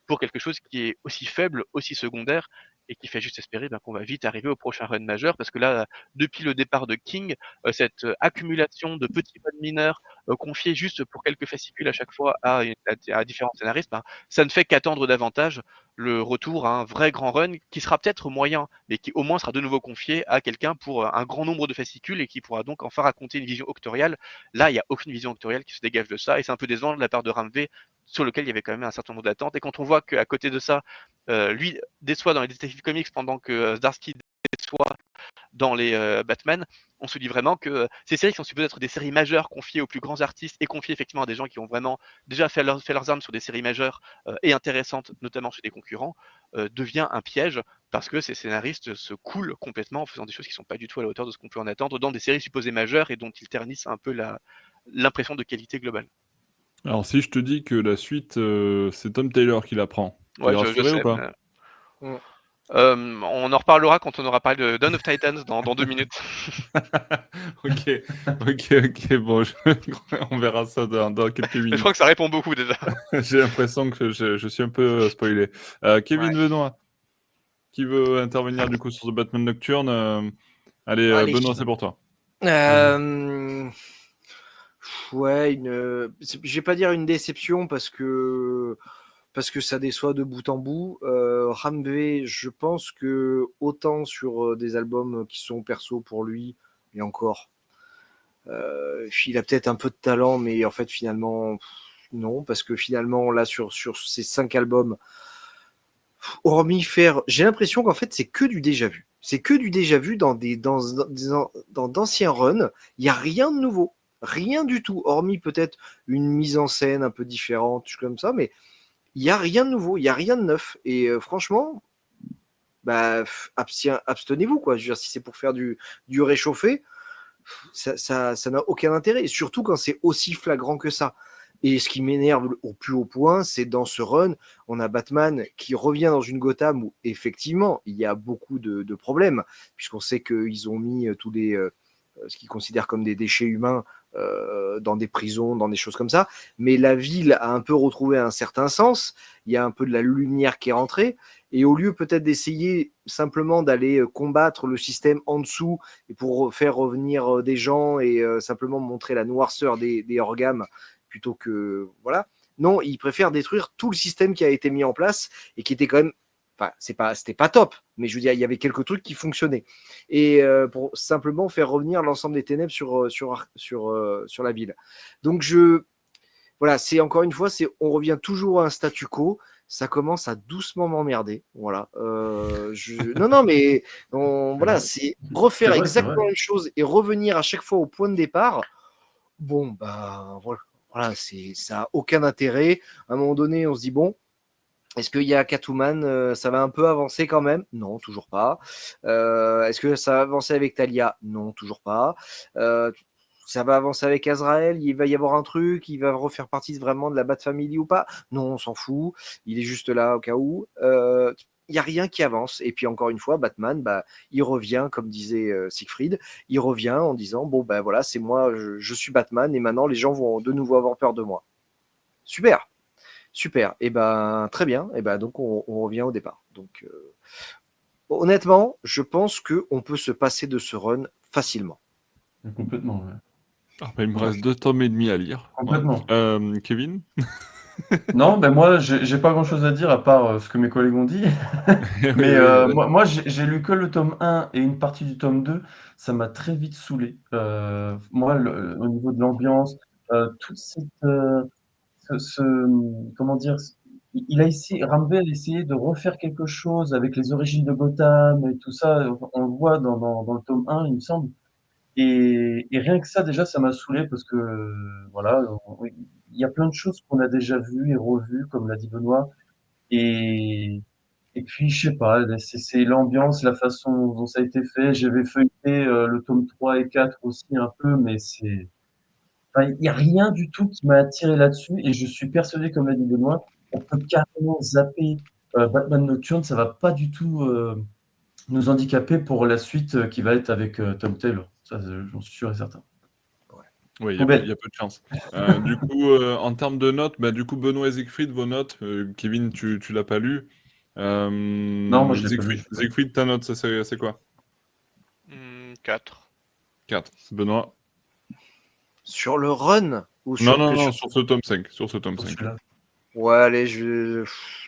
pour quelque chose qui est aussi faible, aussi secondaire, et qui fait juste espérer qu'on va vite arriver au prochain run majeur, parce que là, depuis le départ de King, cette accumulation de petits runs mineurs confiés juste pour quelques fascicules à chaque fois à différents scénaristes, ça ne fait qu'attendre davantage le retour à un vrai grand run qui sera peut-être moyen, mais qui au moins sera de nouveau confié à quelqu'un pour un grand nombre de fascicules et qui pourra donc enfin raconter une vision octoriale. Là, il n'y a aucune vision octoriale qui se dégage de ça, et c'est un peu décevant de la part de Ramvé, sur lequel il y avait quand même un certain nombre d'attentes. Et quand on voit qu'à côté de ça, lui déçoit dans les Detective Comics pendant que Zdarsky déçoit dans les Batman, on se dit vraiment que ces séries qui sont supposées être des séries majeures confiées aux plus grands artistes et confiées effectivement à des gens qui ont vraiment déjà fait leurs armes sur des séries majeures et intéressantes, notamment chez des concurrents, devient un piège parce que ces scénaristes se coulent complètement en faisant des choses qui ne sont pas du tout à la hauteur de ce qu'on peut en attendre dans des séries supposées majeures et dont ils ternissent un peu l'impression de qualité globale. Alors, si je te dis que la suite, c'est Tom Taylor qui la prend, Ouais, t'es rassuré ou pas? On en reparlera quand on aura parlé de Dawn of Titans dans 2 minutes. Ok, bon, on verra ça dans quelques Mais je minutes. crois que ça répond beaucoup déjà. J'ai l'impression que je suis un peu spoilé. Kevin Benoît, qui veut intervenir du coup sur The Batman Nocturne? Allez, Allez. Benoît, c'est pour toi. Ouais, je vais pas dire une déception parce que ça déçoit de bout en bout. Ramvé, je pense que autant sur des albums qui sont perso pour lui, et encore, il a peut-être un peu de talent, mais en fait finalement non, parce que finalement là sur ces 5 albums, hormis faire, j'ai l'impression qu'en fait c'est que du déjà vu. C'est que du déjà vu dans d'anciens runs. Il y a rien de nouveau. Rien du tout, hormis peut-être une mise en scène un peu différente, comme ça, mais il n'y a rien de nouveau, il n'y a rien de neuf. Et franchement, abstenez-vous, quoi. Je veux dire, si c'est pour faire du réchauffé, ça n'a aucun intérêt. Et surtout quand c'est aussi flagrant que ça. Et ce qui m'énerve au plus haut point, c'est dans ce run, on a Batman qui revient dans une Gotham où effectivement il y a beaucoup de problèmes, puisqu'on sait qu'ils ont mis tous ce qu'ils considèrent comme des déchets humains dans des prisons, dans des choses comme ça. Mais la ville a un peu retrouvé un certain sens. Il y a un peu de la lumière qui est rentrée. Et au lieu peut-être d'essayer simplement d'aller combattre le système en dessous et pour faire revenir des gens et simplement montrer la noirceur des organes plutôt que... Voilà. Non, ils préfèrent détruire tout le système qui a été mis en place et qui était quand même... Enfin, c'était pas top, mais je veux dire, il y avait quelques trucs qui fonctionnaient. Et pour simplement faire revenir l'ensemble des ténèbres sur la ville. Donc, voilà, c'est encore une fois, on revient toujours à un statu quo. Ça commence à doucement m'emmerder. Voilà. Non, mais voilà, c'est refaire exactement la même chose et revenir à chaque fois au point de départ. Bon, voilà. Voilà, ça a aucun intérêt. À un moment donné, on se dit bon, est-ce qu'il y a Catwoman, ça va un peu avancer quand même? Non, toujours pas. Est-ce que ça va avancer avec Talia? Non, toujours pas. Ça va avancer avec Azrael? Il va y avoir un truc? Il va refaire partie vraiment de la Bat Family ou pas? Non, on s'en fout. Il est juste là au cas où. Il n'y a rien qui avance. Et puis encore une fois, Batman, il revient, comme disait Siegfried, il revient en disant bon, voilà, c'est moi, je suis Batman et maintenant les gens vont de nouveau avoir peur de moi. Super. Super. Et très bien. Et donc on revient au départ. Donc honnêtement, je pense qu'on peut se passer de ce run facilement. Complètement, ouais. Il me reste 2 tomes et demi à lire. Complètement. Ouais. Kevin? Non, moi, j'ai pas grand-chose à dire à part ce que mes collègues ont dit. Mais moi j'ai lu que le tome 1 et une partie du tome 2. Ça m'a très vite saoulé. Moi, au niveau de l'ambiance, toute cette, comment dire, il a essayé, Ramvel a essayé de refaire quelque chose avec les origines de Gotham et tout ça. On le voit dans le tome 1, il me semble. Et rien que ça, déjà, ça m'a saoulé parce que, voilà, il y a plein de choses qu'on a déjà vues et revues, comme l'a dit Benoît. Et, et puis, je sais pas, c'est l'ambiance, la façon dont ça a été fait. J'avais feuilleté le tome 3 et 4 aussi un peu, mais enfin, il n'y a rien du tout qui m'a attiré là-dessus. Et je suis persuadé, comme l'a dit Benoît, on peut carrément zapper Batman Nocturne. Ça va pas du tout nous handicaper pour la suite qui va être avec Tom Taylor. Ça, j'en suis sûr et certain. Oui, il y a peu de chance. Du coup, en termes de notes, du coup, Benoît et Siegfried, vos notes, Kevin, tu l'as pas lu. Non, moi, je l'ai pas lu. Siegfried, ta note, c'est quoi? 4. 4. Benoît? Sur le run ou sur Non, sur ce tome 5. Sur ce tome 5. Ouais, allez, je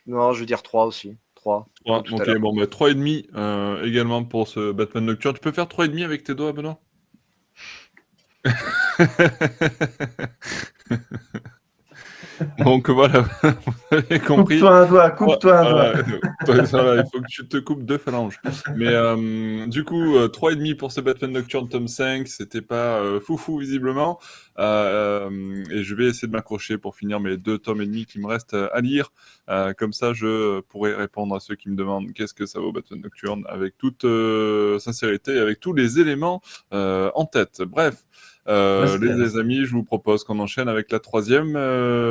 veux dire 3 aussi. 3. 3. Ok, bon, 3,5 également pour ce Batman Nocturne. Tu peux faire 3,5 avec tes doigts, Benoît? Donc voilà, vous avez compris. Coupe-toi un doigt, coupe-toi un doigt. Il faut que tu te coupes 2 phalanges. Mais du coup, 3,5 pour ce Batman Nocturne tome 5, c'était pas foufou visiblement. Et je vais essayer de m'accrocher pour finir mes 2 tomes et demi qui me restent à lire. Comme ça, je pourrai répondre à ceux qui me demandent qu'est-ce que ça vaut Batman Nocturne avec toute sincérité, avec tous les éléments en tête. Bref. Les amis, je vous propose qu'on enchaîne avec la 3e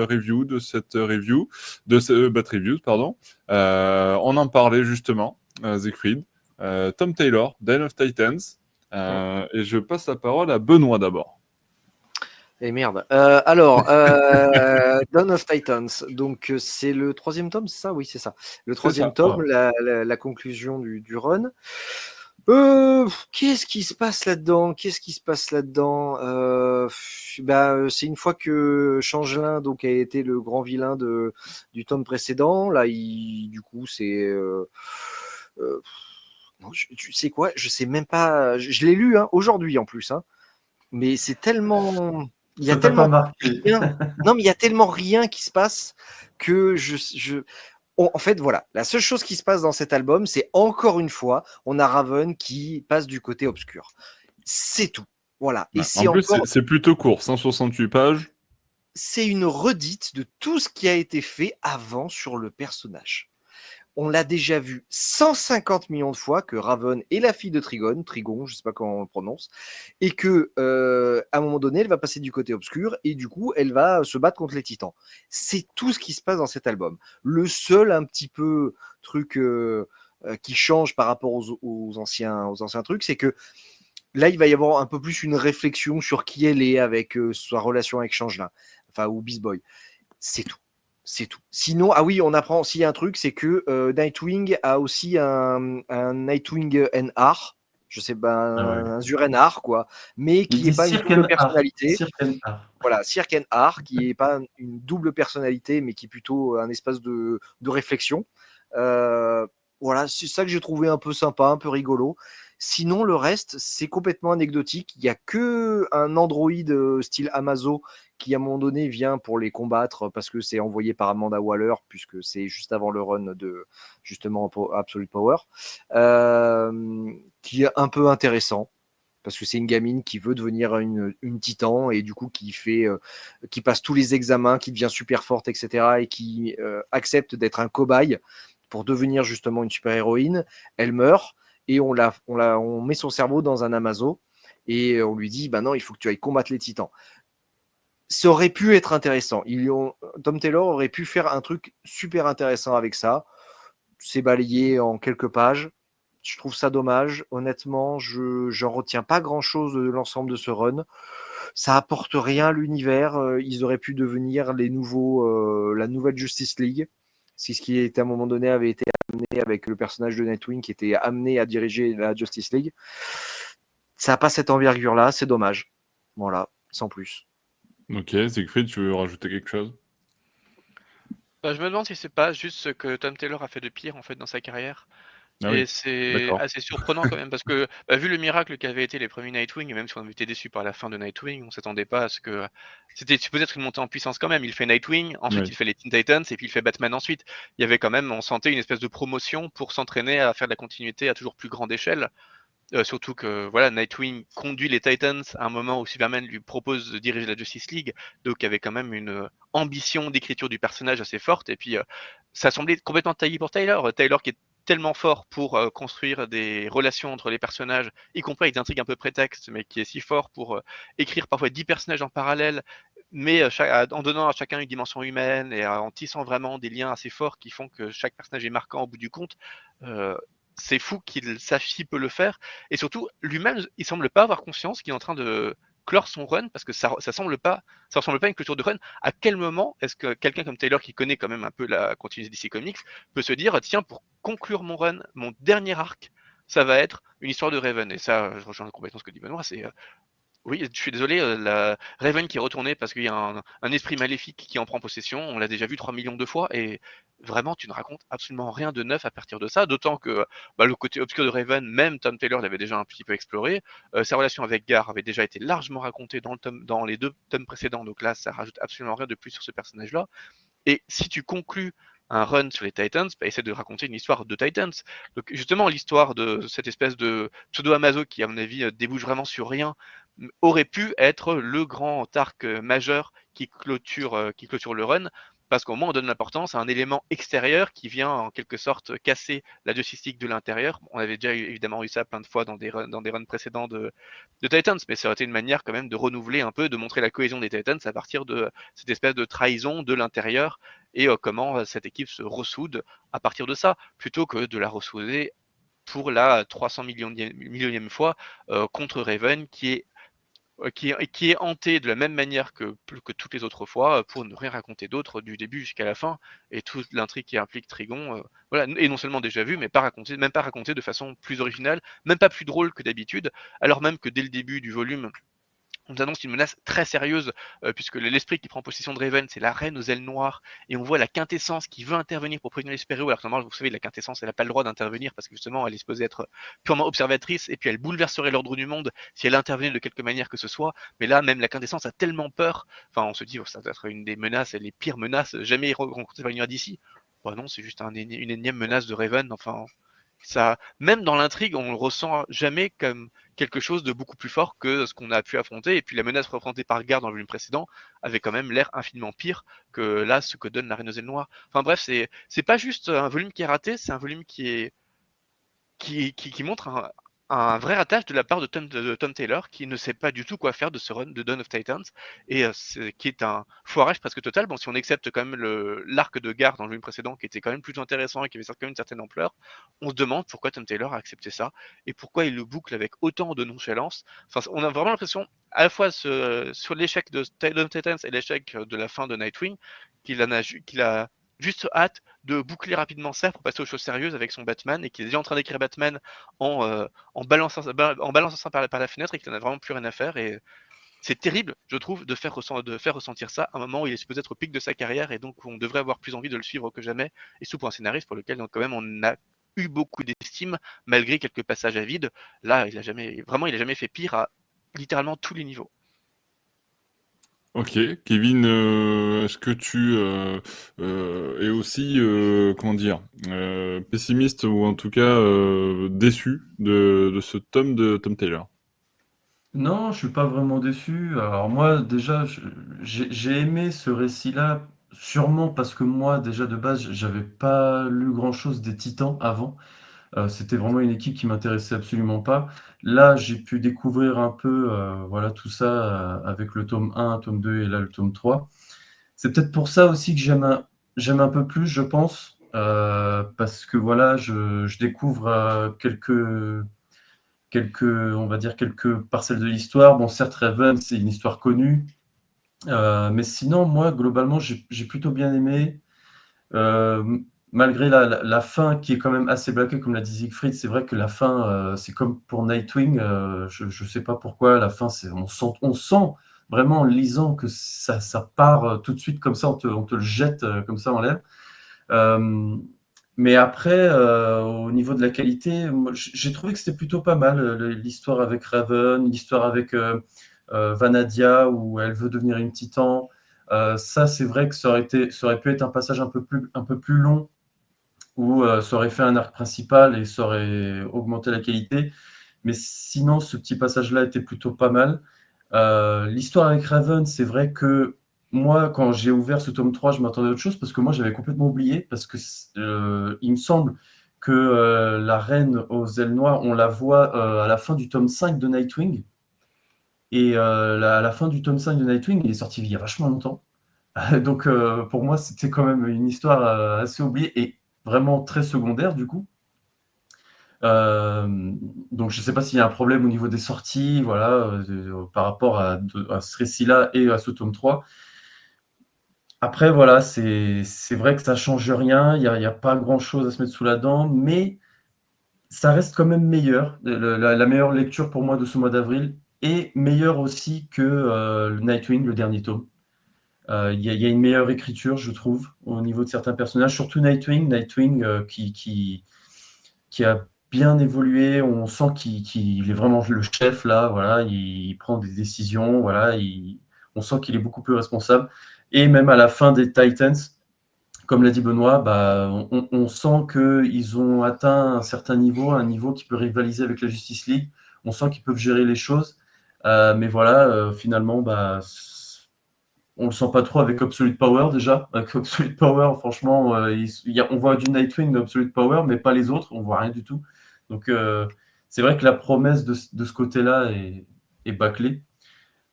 review de cette review, de ce Bat Reviews, pardon. On en parlait justement, Siegfried, Tom Taylor, Den of Titans, et je passe la parole à Benoît d'abord. Et merde. Alors, Dawn of Titans. Donc, c'est le 3e tome, c'est ça? Oui, c'est ça. Le 3e tome, la conclusion du run. Qu'est-ce qui se passe là-dedans? C'est une fois que Changelin donc a été le grand vilain du tome précédent. Là, du coup, c'est non, tu sais quoi? Je sais même pas. Je l'ai lu aujourd'hui en plus. Mais c'est tellement. Il y a tellement rien. Non, mais il y a tellement rien qui se passe que en fait, voilà, la seule chose qui se passe dans cet album, c'est encore une fois, on a Raven qui passe du côté obscur. C'est tout. Voilà. Et en plus, c'est plutôt court, 168 pages. C'est une redite de tout ce qui a été fait avant sur le personnage. On l'a déjà vu 150 millions de fois que Raven est la fille de Trigon, je sais pas comment on le prononce, et que à un moment donné, elle va passer du côté obscur et du coup, elle va se battre contre les Titans. C'est tout ce qui se passe dans cet album. Le seul un petit peu truc qui change par rapport aux anciens trucs, c'est que là, il va y avoir un peu plus une réflexion sur qui elle est avec sa relation avec Changelin, ou Beast Boy. C'est tout. C'est tout. Sinon, on apprend aussi un truc, c'est que Nightwing a aussi un Nightwing NR, je sais pas, un Zur-NR, quoi, mais qui n'est pas une double personnalité. Voilà, Cirque NR, qui n'est pas une double personnalité, mais qui est plutôt un espace de réflexion. Voilà, c'est ça que j'ai trouvé un peu sympa, un peu rigolo. Sinon, le reste, c'est complètement anecdotique. Il n'y a qu'un androïde style Amazo qui, à un moment donné, vient pour les combattre parce que c'est envoyé par Amanda Waller, puisque c'est juste avant le run de, justement, Absolute Power, qui est un peu intéressant. parce que c'est une gamine qui veut devenir une titan et du coup qui passe tous les examens, qui devient super forte, etc. et qui accepte d'être un cobaye pour devenir justement une super-héroïne. Elle meurt et on met son cerveau dans un Amazo et on lui dit bah non, il faut que tu ailles combattre les titans. Ça aurait pu être intéressant. Tom Taylor aurait pu faire un truc super intéressant avec ça. C'est balayé en quelques pages. Je trouve ça dommage. Honnêtement, j'en retiens pas grand-chose de l'ensemble de ce run. Ça apporte rien à l'univers. Ils auraient pu devenir la nouvelle Justice League. C'est ce qui à un moment donné avait été amené avec le personnage de Nightwing qui était amené à diriger la Justice League. Ça n'a pas cette envergure-là, c'est dommage. Voilà, sans plus. Ok, Siegfried, tu veux rajouter quelque chose? Je me demande si c'est pas juste ce que Tom Taylor a fait de pire en fait dans sa carrière. Ah Et oui, c'est d'accord. assez surprenant quand même parce que vu le miracle qu'avaient été les premiers Nightwing, et même si on avait été déçu par la fin de Nightwing, on s'attendait pas à ce que c'était peut-être une montée en puissance quand même. Il fait Nightwing, ensuite Oui. il fait les Teen Titans et puis il fait Batman ensuite. Il y avait quand même, on sentait une espèce de promotion pour s'entraîner à faire de la continuité à toujours plus grande échelle. Surtout que voilà, Nightwing conduit les Titans à un moment où Superman lui propose de diriger la Justice League, donc il y avait quand même une ambition d'écriture du personnage assez forte. Et puis ça semblait complètement taillé pour Taylor. Taylor qui est tellement fort pour construire des relations entre les personnages, y compris avec des intrigues un peu prétextes, mais qui est si fort pour écrire parfois 10 personnages en parallèle, mais en donnant à chacun une dimension humaine et en tissant vraiment des liens assez forts qui font que chaque personnage est marquant au bout du compte. Euh, c'est fou qu'il sache si peu le faire. Et surtout, lui-même, il semble pas avoir conscience qu'il est en train de clore son run parce que ça ressemble pas à une clôture de run. À quel moment est-ce que quelqu'un comme Taylor, qui connaît quand même un peu la continuité DC Comics, peut se dire tiens, pour conclure mon run, mon dernier arc, ça va être une histoire de Raven. Et ça, je rejoins complètement ce que dit Benoît, c'est oui, je suis désolé, la Raven qui est retournée parce qu'il y a un esprit maléfique qui en prend possession, on l'a déjà vu 3 millions de fois, et vraiment, tu ne racontes absolument rien de neuf à partir de ça, d'autant que le côté obscur de Raven, même Tom Taylor l'avait déjà un petit peu exploré. Sa relation avec Gar avait déjà été largement racontée dans les 2 tomes précédents, donc là, ça rajoute absolument rien de plus sur ce personnage-là. Et si tu conclus un run sur les Titans, essaie de raconter une histoire de Titans. Donc justement, l'histoire de cette espèce de pseudo-Amazo qui, à mon avis, débouche vraiment sur rien, aurait pu être le grand arc majeur qui clôture le run, parce qu'au moins on donne l'importance à un élément extérieur qui vient en quelque sorte casser la Justice League de l'intérieur. On avait déjà évidemment eu ça plein de fois dans des runs précédents de Titans, mais ça aurait été une manière quand même de renouveler un peu, de montrer la cohésion des Titans à partir de cette espèce de trahison de l'intérieur et comment cette équipe se ressoude à partir de ça, plutôt que de la ressouder pour la 300 millionième fois contre Raven qui est hanté de la même manière que toutes les autres fois pour ne rien raconter d'autre du début jusqu'à la fin, et toute l'intrigue qui implique Trigon, voilà, et non seulement déjà vu, mais même pas raconté de façon plus originale, même pas plus drôle que d'habitude, alors même que dès le début du volume, on nous annonce une menace très sérieuse, puisque l'esprit qui prend possession de Raven, c'est la reine aux ailes noires, et on voit la quintessence qui veut intervenir pour prévenir les super-héros, alors que normalement, vous savez, la quintessence, elle n'a pas le droit d'intervenir, parce que justement, elle est supposée être purement observatrice, et puis elle bouleverserait l'ordre du monde si elle intervenait de quelque manière que ce soit. Mais là, même la quintessence a tellement peur, enfin, on se dit, ça doit être une des menaces, les pires menaces jamais rencontrées par l'univers d'ici. Bah non, c'est juste une énième menace de Raven, enfin, ça, même dans l'intrigue, on le ressent jamais comme quelque chose de beaucoup plus fort que ce qu'on a pu affronter. Et puis la menace représentée par Garde dans le volume précédent avait quand même l'air infiniment pire que là, ce que donne la Reine aux ailes noires. Enfin bref, c'est pas juste un volume qui est raté, c'est un volume qui montre un vrai ratage de la part de Tom Taylor, qui ne sait pas du tout quoi faire de ce run de Dawn of Titans, et qui est un foirage presque total. Bon, si on accepte quand même l'arc de Gar dans le volume précédent, qui était quand même plutôt intéressant et qui avait quand même une certaine ampleur, on se demande pourquoi Tom Taylor a accepté ça, et pourquoi il le boucle avec autant de nonchalance. Enfin, on a vraiment l'impression, à la fois sur l'échec de Dawn of Titans et l'échec de la fin de Nightwing, qu'il a juste hâte de boucler rapidement ça pour passer aux choses sérieuses avec son Batman, et qu'il est déjà en train d'écrire Batman en balançant ça par la fenêtre, et qu'il n'en a vraiment plus rien à faire. Et c'est terrible, je trouve, de faire ressentir ça à un moment où il est supposé être au pic de sa carrière, et donc où on devrait avoir plus envie de le suivre que jamais, et surtout pour un scénariste pour lequel donc, quand même on a eu beaucoup d'estime malgré quelques passages à vide. Là, il a jamais fait pire à littéralement tous les niveaux. Ok, Kevin, est-ce que tu es aussi, comment dire, pessimiste ou en tout cas déçu de ce tome de Tom Taylor? Non, je suis pas vraiment déçu. Alors moi, déjà, j'ai aimé ce récit-là, sûrement parce que moi, déjà de base, j'avais pas lu grand-chose des Titans avant. C'était vraiment une équipe qui m'intéressait absolument pas. Là, j'ai pu découvrir un peu, voilà, tout ça avec le tome 1, tome 2 et là le tome 3. C'est peut-être pour ça aussi que j'aime un peu plus, je pense, parce que voilà, je découvre on va dire, quelques parcelles de l'histoire. Bon, certes, Raven, c'est une histoire connue, mais sinon, moi, globalement, j'ai plutôt bien aimé. Malgré la fin qui est quand même assez blaquée, comme l'a dit Siegfried, c'est vrai que la fin, c'est comme pour Nightwing, je ne sais pas pourquoi, la fin, on sent vraiment en lisant que ça part tout de suite comme ça, on te le jette comme ça en l'air. Euh, mais après, au niveau de la qualité, moi, j'ai trouvé que c'était plutôt pas mal, l'histoire avec Raven, l'histoire avec Vanadia, où elle veut devenir une titan. Ça, c'est vrai que ça aurait pu être un passage un peu plus long, où ça aurait fait un arc principal et ça aurait augmenté la qualité. Mais sinon, ce petit passage-là était plutôt pas mal. L'histoire avec Raven, c'est vrai que moi, quand j'ai ouvert ce tome 3, je m'attendais à autre chose parce que moi, j'avais complètement oublié. Parce que il me semble que la reine aux ailes noires, on la voit à la fin du tome 5 de Nightwing. Et à la fin du tome 5 de Nightwing, il est sorti il y a vachement longtemps. Donc, pour moi, c'était quand même une histoire assez oubliée et vraiment très secondaire, du coup. Euh, donc je ne sais pas s'il y a un problème au niveau des sorties, voilà, par rapport à ce récit-là et à ce tome 3. Après, voilà, c'est vrai que ça change rien, il y a pas grand-chose à se mettre sous la dent, mais ça reste quand même meilleur. La meilleure lecture pour moi de ce mois d'avril est meilleure aussi que le Nightwing, le dernier tome. Il y a une meilleure écriture, je trouve, au niveau de certains personnages, surtout Nightwing qui a bien évolué. On sent qu'il est vraiment le chef là. Voilà, il prend des décisions. Voilà, on sent qu'il est beaucoup plus responsable. Et même à la fin des Titans, comme l'a dit Benoît, bah, on sent qu'ils ont atteint un certain niveau, un niveau qui peut rivaliser avec la Justice League. On sent qu'ils peuvent gérer les choses. Mais voilà, finalement, bah, on le sent pas trop avec Absolute Power déjà. Avec Absolute Power, franchement, on voit du Nightwing d'Absolute Power, mais pas les autres, on voit rien du tout. Donc c'est vrai que la promesse de ce côté-là est bâclée.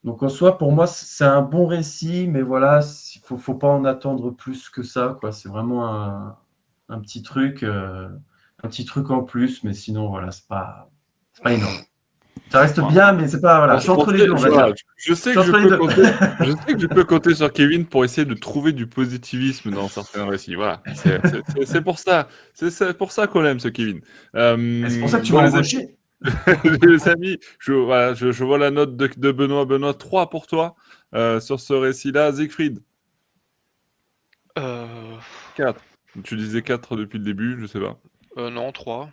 Donc en soi, pour moi, c'est un bon récit, mais voilà, faut pas en attendre plus que ça, quoi. C'est vraiment un un petit truc en plus, mais sinon, voilà, c'est pas énorme. Ça reste Voilà. bien, mais c'est pas, voilà, je suis entre les deux, on va dire. Voilà, je Je sais suis que je entre les peux deux. compter, je sais que je peux compter sur Kevin pour essayer de trouver du positivisme dans certains récits. Voilà, c'est pour ça, c'est pour ça qu'on aime ce Kevin. Et c'est pour ça que tu Bon m'as les amis, embauché. les amis, voilà, je vois la note de Benoît. Benoît, 3 pour toi sur ce récit-là. Siegfried, Euh, 4. Tu disais 4 depuis le début, je sais pas. non, 3.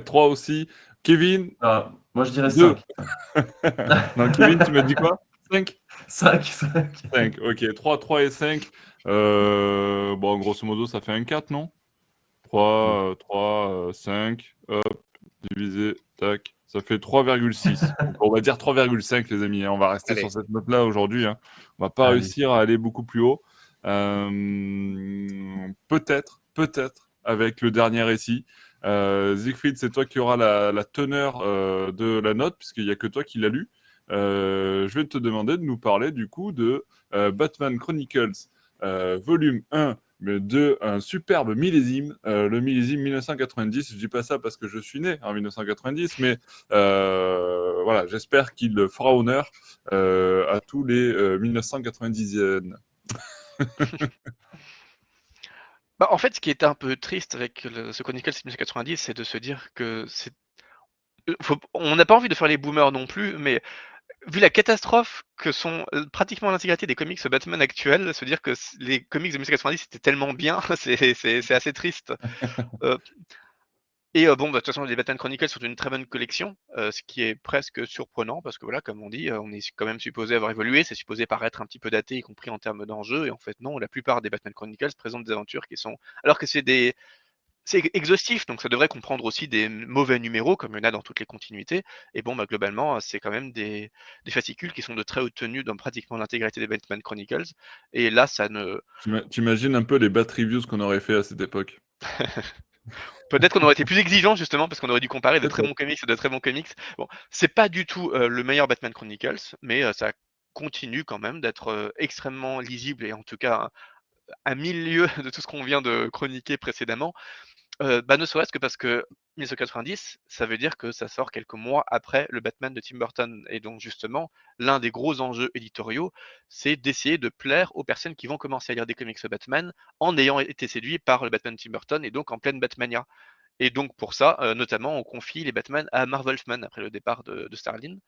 3 aussi. Kevin, Ah, moi, je dirais 2. 5. Non, Kevin, tu m'as dit quoi? 5. 5, 5. 5, ok. 3, 3 et 5. Bon, grosso modo, ça fait un 4, non? 3, 3, 5, hop, divisé, tac. Ça fait 3,6. Donc, on va dire 3,5, les amis, hein. On va rester Allez. sur cette note-là aujourd'hui, hein. On va pas Allez. réussir à aller beaucoup plus haut. Peut-être, avec le dernier récit. Siegfried, c'est toi qui auras la teneur de la note, puisqu'il n'y a que toi qui l'as lu. Je vais te demander de nous parler du coup de Batman Chronicles volume 1, mais de un superbe millésime, le millésime 1990. Je dis pas ça parce que je suis né en 1990, mais voilà, j'espère qu'il fera honneur à tous les 1990iennes. Bah, en fait, ce qui était un peu triste avec ce Chronicles 1990, c'est de se dire que on n'a pas envie de faire les boomers non plus, mais vu la catastrophe que sont pratiquement l'intégralité des comics Batman actuels, se dire que les comics de 1990 étaient tellement bien, c'est assez triste. Euh, bon, bah, de toute façon, les Batman Chronicles sont une très bonne collection, ce qui est presque surprenant parce que voilà, comme on dit, on est quand même supposé avoir évolué, c'est supposé paraître un petit peu daté, y compris en termes d'enjeux, et en fait non, la plupart des Batman Chronicles présentent des aventures qui sont, alors que c'est des c'est exhaustif, donc ça devrait comprendre aussi des mauvais numéros, comme il y en a dans toutes les continuités. Et bon, bah, globalement, c'est quand même des fascicules qui sont de très haute tenue dans pratiquement l'intégralité des Batman Chronicles. Et là, ça ne. T'imagines un peu les bat reviews qu'on aurait fait à cette époque? Peut-être qu'on aurait été plus exigeant justement parce qu'on aurait dû comparer de très Peut-être. bons comics et de très bons comics. Bon, c'est pas du tout le meilleur Batman Chronicles, mais ça continue quand même d'être extrêmement lisible et en tout cas à mille lieues de tout ce qu'on vient de chroniquer précédemment. Bah, ne serait-ce que parce que 1990, ça veut dire que ça sort quelques mois après le Batman de Tim Burton. Et donc justement, l'un des gros enjeux éditoriaux, c'est d'essayer de plaire aux personnes qui vont commencer à lire des comics de Batman en ayant été séduits par le Batman de Tim Burton et donc en pleine Batmania. Et donc pour ça, notamment, on confie les Batman à Marv Wolfman après le départ de Starlin.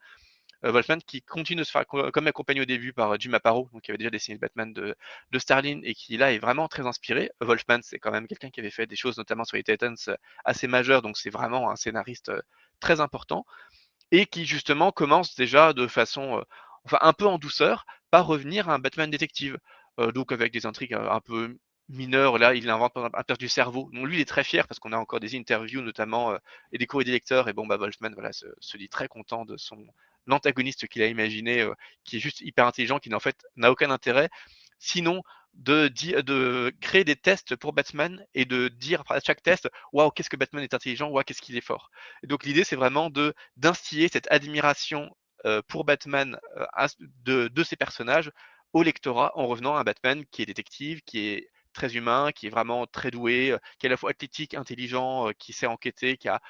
Wolfman qui continue de se faire comme accompagné au début par Jim Aparo, donc qui avait déjà dessiné le Batman de Starlin et qui là est vraiment très inspiré. Wolfman, c'est quand même quelqu'un qui avait fait des choses notamment sur les Titans assez majeures, donc c'est vraiment un scénariste très important et qui justement commence déjà de façon, enfin un peu en douceur, par revenir à un Batman détective. Donc avec des intrigues un peu mineures, là il invente un perche du cerveau. Donc lui il est très fier parce qu'on a encore des interviews notamment et des courriers des lecteurs et bon bah Wolfman voilà, se dit très content de son l'antagoniste qu'il a imaginé, qui est juste hyper intelligent, qui en fait n'a aucun intérêt, sinon de créer des tests pour Batman et de dire à chaque test, waouh, qu'est-ce que Batman est intelligent, waouh, qu'est-ce qu'il est fort. Et donc l'idée, c'est vraiment d'instiller cette admiration pour Batman de ces personnages au lectorat en revenant à un Batman qui est détective, qui est très humain, qui est vraiment très doué, qui est à la fois athlétique, intelligent, qui sait enquêter, qui a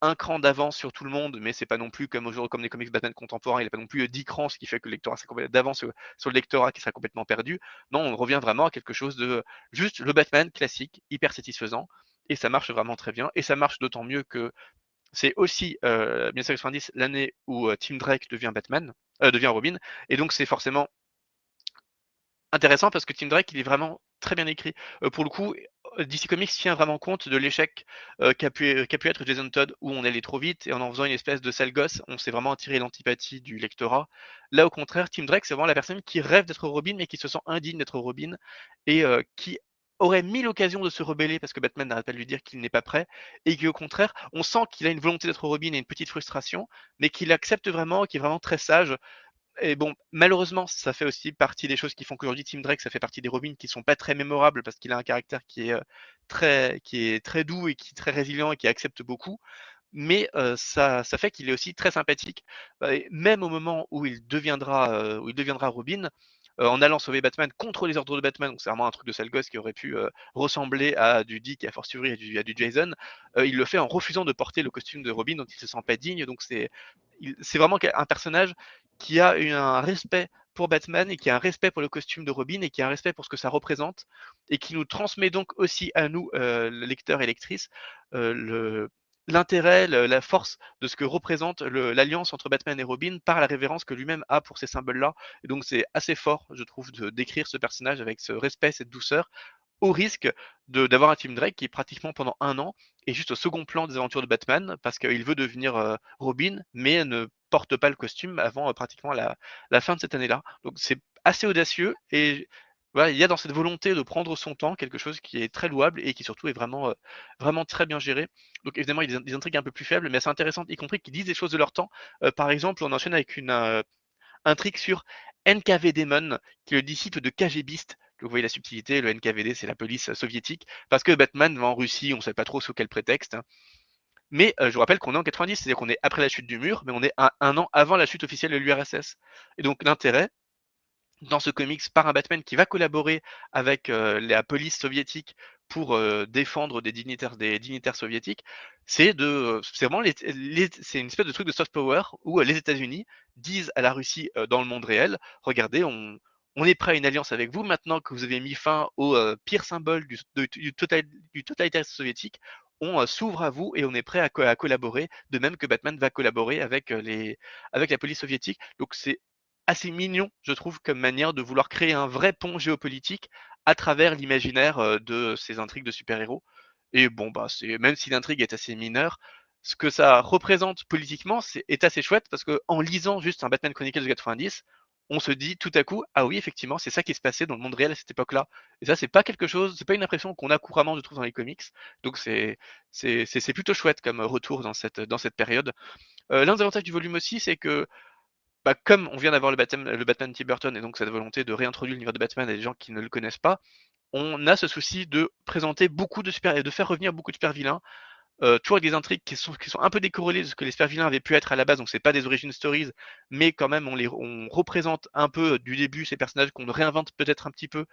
un cran d'avance sur tout le monde, mais c'est pas non plus comme aujourd'hui, comme les comics Batman contemporains, il n'a pas non plus 10 crans, ce qui fait que le lectorat serait complètement d'avance sur le lectorat qui serait complètement perdu. Non, on revient vraiment à quelque chose de juste le Batman classique, hyper satisfaisant, et ça marche vraiment très bien, et ça marche d'autant mieux que c'est aussi 1990, l'année où Tim Drake devient Batman, devient Robin, et donc c'est forcément intéressant parce que Tim Drake, il est vraiment très bien écrit. Pour le coup, DC Comics tient vraiment compte de l'échec qu'a pu être Jason Todd, où on allait trop vite et en faisant une espèce de sale gosse, on s'est vraiment attiré l'antipathie du lectorat. Là, au contraire, Tim Drake, c'est vraiment la personne qui rêve d'être Robin, mais qui se sent indigne d'être Robin et qui aurait mille occasions de se rebeller parce que Batman n'arrête pas de lui dire qu'il n'est pas prêt et qu'au contraire, on sent qu'il a une volonté d'être Robin et une petite frustration, mais qu'il accepte vraiment, qui est vraiment très sage et bon, malheureusement, ça fait aussi partie des choses qui font qu'aujourd'hui Tim Drake, ça fait partie des Robins qui sont pas très mémorables parce qu'il a un caractère qui est très doux et qui est très résilient et qui accepte beaucoup. Mais ça fait qu'il est aussi très sympathique. Et même au moment où il deviendra Robin, en allant sauver Batman contre les ordres de Batman, donc c'est vraiment un truc de sale gosse qui aurait pu ressembler à du Dick et a fortiori à du Jason, il le fait en refusant de porter le costume de Robin dont il se sent pas digne. Donc c'est vraiment un personnage qui a un respect pour Batman et qui a un respect pour le costume de Robin et qui a un respect pour ce que ça représente et qui nous transmet donc aussi à nous, lecteurs et lectrices, le l'intérêt, la force de ce que représente l'alliance entre Batman et Robin par la révérence que lui-même a pour ces symboles-là. Et donc c'est assez fort, je trouve, de décrire ce personnage avec ce respect, cette douceur, au risque d'avoir un Tim Drake qui pratiquement pendant un an est juste au second plan des aventures de Batman parce qu'il veut devenir Robin, mais ne porte pas le costume avant pratiquement la fin de cette année-là. Donc c'est assez audacieux et voilà, il y a dans cette volonté de prendre son temps quelque chose qui est très louable et qui surtout est vraiment très bien géré. Donc évidemment, il y a des intrigues un peu plus faibles, mais assez intéressantes, y compris qui disent des choses de leur temps. Par exemple, on enchaîne avec une intrigue sur NKV Demon, qui est le disciple de KGBist. Vous voyez la subtilité, le NKVD, c'est la police soviétique, parce que Batman va en Russie, on ne sait pas trop sous quel prétexte. Mais je vous rappelle qu'on est en 90, c'est-à-dire qu'on est après la chute du mur, mais on est un an avant la chute officielle de l'URSS. Et donc l'intérêt, dans ce comics, par un Batman qui va collaborer avec la police soviétique pour défendre des dignitaires soviétiques, c'est vraiment c'est une espèce de truc de soft power où les États-Unis disent à la Russie dans le monde réel, regardez, on est prêt à une alliance avec vous maintenant que vous avez mis fin au pire symbole du totalitarisme soviétique. On s'ouvre à vous et on est prêt à collaborer, de même que Batman va collaborer avec la police soviétique. Donc c'est assez mignon, je trouve, comme manière de vouloir créer un vrai pont géopolitique à travers l'imaginaire de ces intrigues de super-héros. Et bon, bah, même si l'intrigue est assez mineure, ce que ça représente politiquement est assez chouette parce que en lisant juste un Batman Chronicles de 90, on se dit tout à coup, ah oui, effectivement, c'est ça qui se passait dans le monde réel à cette époque-là. Et ça, c'est pas quelque chose, c'est pas une impression qu'on a couramment, je trouve, dans les comics. Donc c'est plutôt chouette comme retour dans cette période. L'un des avantages du volume aussi, c'est que comme on vient d'avoir le Batman Tim Burton et donc cette volonté de réintroduire l'univers de Batman à des gens qui ne le connaissent pas, on a ce souci de présenter beaucoup de super et de faire revenir beaucoup de super vilains. Toujours avec des intrigues qui sont un peu décorrélées de ce que les super vilains avaient pu être à la base, donc c'est pas des origin stories, mais quand même on représente un peu du début ces personnages qu'on réinvente peut-être un petit peu.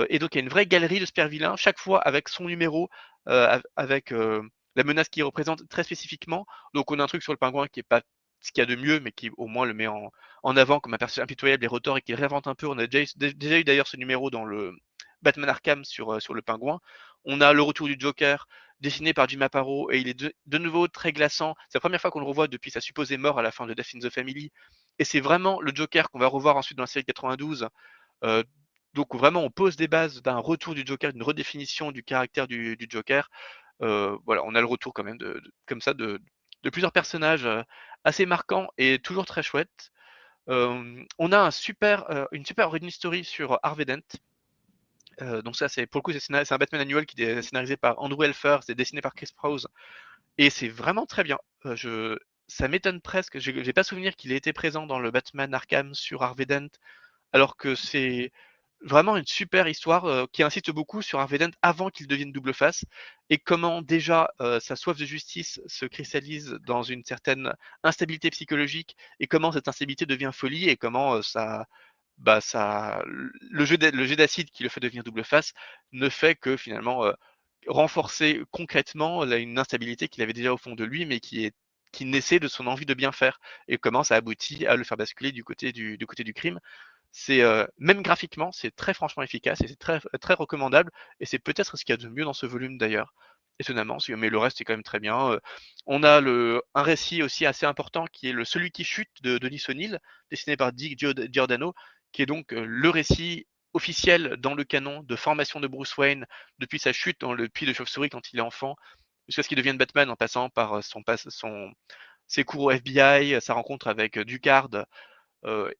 Et donc il y a une vraie galerie de super vilains, chaque fois avec son numéro, avec la menace qu'il représente très spécifiquement. Donc on a un truc sur le pingouin qui est pas ce qu'il y a de mieux, mais qui au moins le met en avant comme un personnage impitoyable et retors et qui réinvente un peu. On a déjà eu d'ailleurs ce numéro dans le Batman Arkham sur le pingouin. On a le retour du Joker, dessiné par Jim Aparo, et il est de nouveau très glaçant. C'est la première fois qu'on le revoit depuis sa supposée mort à la fin de Death in the Family. Et c'est vraiment le Joker qu'on va revoir ensuite dans la série 92. Euh, donc vraiment, on pose des bases d'un retour du Joker, d'une redéfinition du caractère du Joker. Voilà, on a le retour quand même comme ça de plusieurs personnages assez marquants et toujours très chouettes. On a une super origin story sur Harvey Dent. Donc ça, c'est pour le coup, c'est un Batman annuel qui est scénarisé par Andrew Elfer, c'est dessiné par Chris Prose, et c'est vraiment très bien. Ça m'étonne presque, j'ai pas souvenir qu'il ait été présent dans le Batman Arkham sur Harvey Dent, alors que c'est vraiment une super histoire qui insiste beaucoup sur Harvey Dent avant qu'il devienne double face, et comment déjà sa soif de justice se cristallise dans une certaine instabilité psychologique, et comment cette instabilité devient folie, et comment le jeu d'acide qui le fait devenir double face ne fait que finalement renforcer concrètement une instabilité qu'il avait déjà au fond de lui, mais qui naissait de son envie de bien faire, et comment ça aboutit à le faire basculer du côté du crime. C'est même graphiquement, c'est très franchement efficace et c'est très très recommandable, et c'est peut-être ce qu'il y a de mieux dans ce volume d'ailleurs. Étonnamment, mais le reste est quand même très bien. On a un récit aussi assez important qui est Celui qui chute de Denis O'Neill, dessiné par Dick Giordano, qui est donc le récit officiel dans le canon de formation de Bruce Wayne depuis sa chute dans le puits de chauve-souris quand il est enfant, jusqu'à ce qu'il devienne Batman en passant par ses cours au FBI, sa rencontre avec Ducard,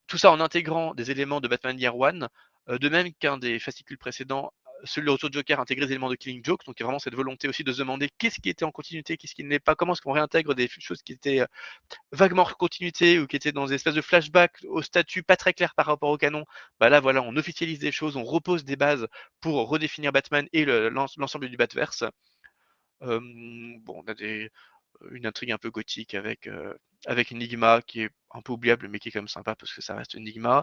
tout ça en intégrant des éléments de Batman Year One, de même qu'un des fascicules précédents, celui de Retour de Joker, intégrait des éléments de Killing Joke. Donc il y a vraiment cette volonté aussi de se demander qu'est-ce qui était en continuité, qu'est-ce qui ne l'est pas, comment est-ce qu'on réintègre des choses qui étaient vaguement en continuité ou qui étaient dans des espèces de flashbacks au statut pas très clair par rapport au canon. Là voilà, on officialise des choses, on repose des bases pour redéfinir Batman et l'ensemble du Batverse. On a une intrigue un peu gothique avec Enigma qui est un peu oubliable, mais qui est quand même sympa parce que ça reste Enigma.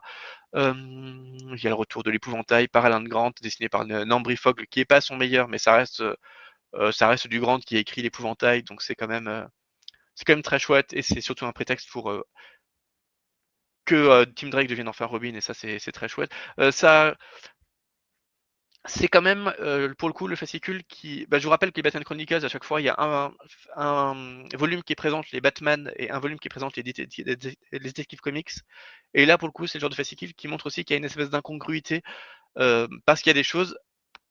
Il y a le retour de l'épouvantail par Alan Grant, dessiné par Nambry Fogg, qui est pas son meilleur, mais ça reste du Grant qui a écrit l'épouvantail, donc c'est quand même très chouette, et c'est surtout un prétexte pour que Tim Drake devienne enfin Robin, et ça c'est très chouette. C'est quand même, pour le coup, le fascicule qui. Je vous rappelle que les Batman Chronicles, à chaque fois, il y a un volume qui présente les Batman et un volume qui présente les Detective Comics. Et là, pour le coup, c'est le genre de fascicule qui montre aussi qu'il y a une espèce d'incongruité, parce qu'il y a des choses.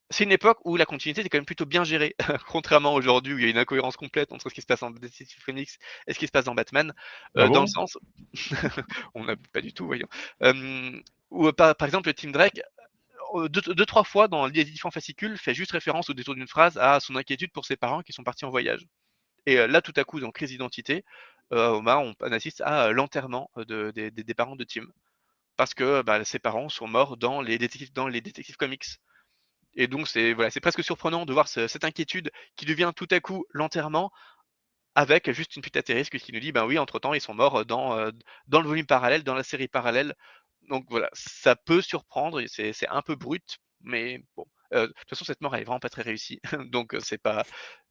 C'est une époque où la continuité était quand même plutôt bien gérée, contrairement à aujourd'hui où il y a une incohérence complète entre ce qui se passe en Detective Comics et ce qui se passe dans Batman, Ah dans bon? le sens. On n'a pas du tout, voyons. Où, par exemple, Tim Drake, deux, trois fois dans les différents fascicules, fait juste référence au détour d'une phrase à son inquiétude pour ses parents qui sont partis en voyage. Et là, tout à coup, dans Crise d'identité, on assiste à l'enterrement des parents de Tim. Parce que ses parents sont morts dans les Detective Comics. Et donc, c'est presque surprenant de voir cette inquiétude qui devient tout à coup l'enterrement, avec juste une petite astérisque qui nous dit, oui, entre-temps, ils sont morts dans le volume parallèle, dans la série parallèle. Donc voilà, ça peut surprendre, c'est un peu brut, mais bon. De toute façon, cette mort, elle est vraiment pas très réussie. Donc c'est pas,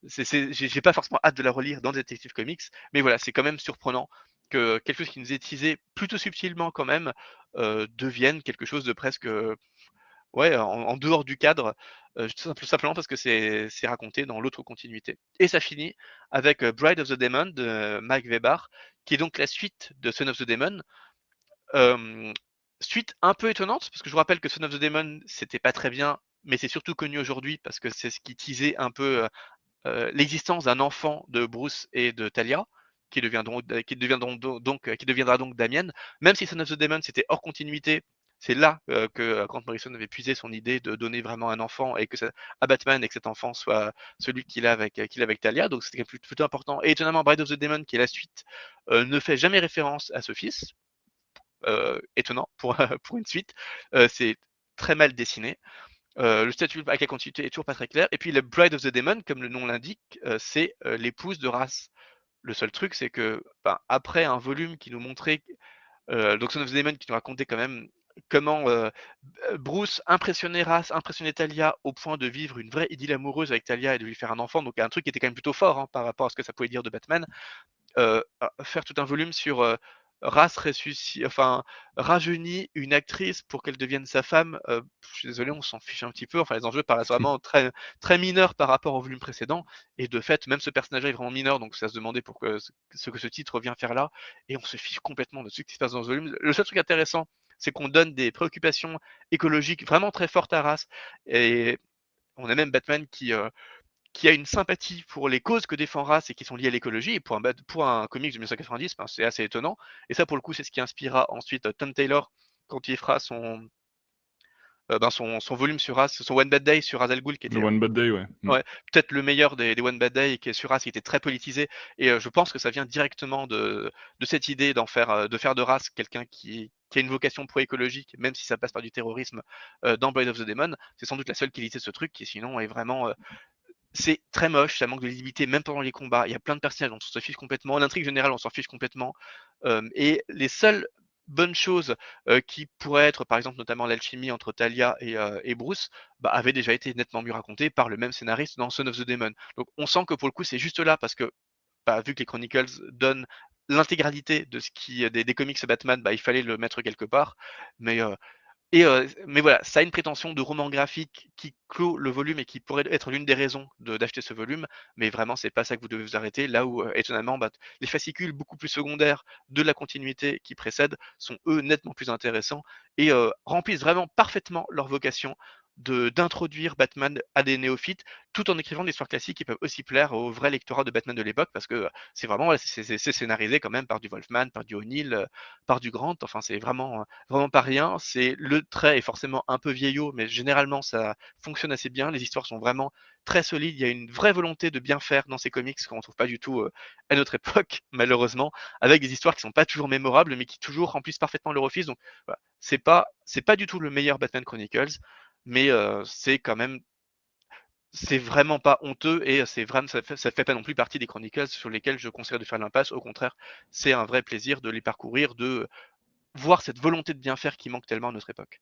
j'ai pas forcément hâte de la relire dans Detective Comics, mais voilà, c'est quand même surprenant que quelque chose qui nous est teasé plutôt subtilement quand même devienne quelque chose de presque ouais, en dehors du cadre, tout simplement parce que c'est raconté dans l'autre continuité. Et ça finit avec Bride of the Demon de Mike Weber, qui est donc la suite de Son of the Demon. Suite un peu étonnante, parce que je vous rappelle que Son of the Demon, c'était pas très bien, mais c'est surtout connu aujourd'hui parce que c'est ce qui teasait un peu l'existence d'un enfant de Bruce et de Talia, qui deviendra donc Damien. Même si Son of the Demon c'était hors continuité, c'est là que Grant Morrison avait puisé son idée de donner vraiment un enfant et à Batman et que cet enfant soit celui qu'il a avec Talia. Donc c'était plutôt important. Et étonnamment, Bride of the Demon, qui est la suite, ne fait jamais référence à ce fils. Étonnant pour, pour une suite. C'est très mal dessiné. Le statut avec la continuité est toujours pas très clair. Et puis le Bride of the Demon, comme le nom l'indique, c'est l'épouse de Ra's. Le seul truc, c'est que après un volume qui nous montrait, donc Son of the Demon qui nous racontait quand même comment Bruce impressionnait Ra's, impressionnait Talia au point de vivre une vraie idylle amoureuse avec Talia et de lui faire un enfant. Donc un truc qui était quand même plutôt fort hein, par rapport à ce que ça pouvait dire de Batman. Faire tout un volume sur Ra's rajeunit une actrice pour qu'elle devienne sa femme, je suis désolé, on s'en fiche un petit peu. Enfin, les enjeux paraissent vraiment très, très mineurs par rapport au volume précédent. Et de fait, même ce personnage-là est vraiment mineur, donc c'est à se demander ce que ce titre vient faire là. Et on se fiche complètement de ce qui se passe dans ce volume. Le seul truc intéressant, c'est qu'on donne des préoccupations écologiques vraiment très fortes à Ra's. Et on a même Batman qui a une sympathie pour les causes que défend Ra's et qui sont liées à l'écologie. Et pour un comics de 1990, c'est assez étonnant. Et ça, pour le coup, c'est ce qui inspirera ensuite Tom Taylor quand il fera son volume sur Ra's, son One Bad Day sur Ra's al Ghul, qui était Le One Bad Day, ouais. ouais, peut-être le meilleur des One Bad Day, qui est sur Ra's, qui était très politisé. Et je pense que ça vient directement de cette idée de faire de Ra's quelqu'un qui a une vocation pro-écologique, même si ça passe par du terrorisme dans Bride of the Demon. C'est sans doute la seule qualité de ce truc, qui sinon est vraiment c'est très moche, ça manque de lisibilité même pendant les combats. Il y a plein de personnages dont on se fiche complètement. L'intrigue générale, on s'en fiche complètement. Et les seules bonnes choses qui pourraient être, par exemple, notamment l'alchimie entre Talia et Bruce, avaient déjà été nettement mieux racontées par le même scénariste dans Son of the Demon. Donc on sent que pour le coup, c'est juste là parce que, vu que les Chronicles donnent l'intégralité de des comics Batman, il fallait le mettre quelque part. Mais mais voilà, ça a une prétention de roman graphique qui clôt le volume et qui pourrait être l'une des raisons d'acheter ce volume, mais vraiment, c'est pas ça que vous devez vous arrêter. Là où, étonnamment, les fascicules beaucoup plus secondaires de la continuité qui précède sont, eux, nettement plus intéressants et remplissent vraiment parfaitement leur vocation d'introduire Batman à des néophytes, tout en écrivant des histoires classiques qui peuvent aussi plaire au vrai lectorat de Batman de l'époque, parce que c'est vraiment, c'est scénarisé quand même par du Wolfman, par du O'Neill, par du Grant. Enfin, c'est vraiment pas rien. Le trait est forcément un peu vieillot, mais généralement ça fonctionne assez bien. Les histoires sont vraiment très solides. Il y a une vraie volonté de bien faire dans ces comics qu'on ne trouve pas du tout à notre époque, malheureusement, avec des histoires qui sont pas toujours mémorables, mais qui toujours remplissent parfaitement leur office. Donc voilà, c'est pas du tout le meilleur Batman Chronicles, mais c'est vraiment pas honteux et ça fait pas non plus partie des Chronicles sur lesquels je conseillerais de faire l'impasse. Au contraire, c'est un vrai plaisir de les parcourir, de voir cette volonté de bien faire qui manque tellement à notre époque.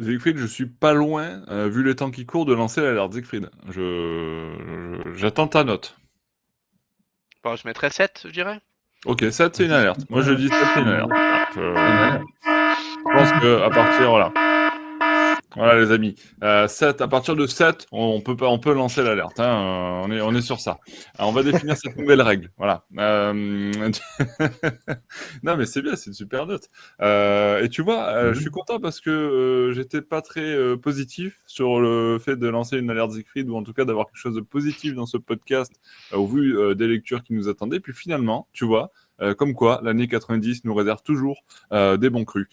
Siegfried, je suis pas loin, vu le temps qui court, de lancer l'alerte. Siegfried, j'attends ta note. Bon, je mettrais 7, je dirais. Ok, 7 c'est une alerte. Moi je dis 7 c'est une alerte. Je pense que à partir, voilà les amis, 7, à partir de 7, on peut lancer l'alerte. Hein, on est sur ça. Alors, on va définir cette nouvelle règle. Voilà. Non mais c'est bien, c'est une super note. Et tu vois, je suis content parce que j'étais pas très positif sur le fait de lancer une alerte Siegfried, ou en tout cas d'avoir quelque chose de positif dans ce podcast au vu des lectures qui nous attendaient. Puis finalement, tu vois, comme quoi l'année 90 nous réserve toujours des bons crus.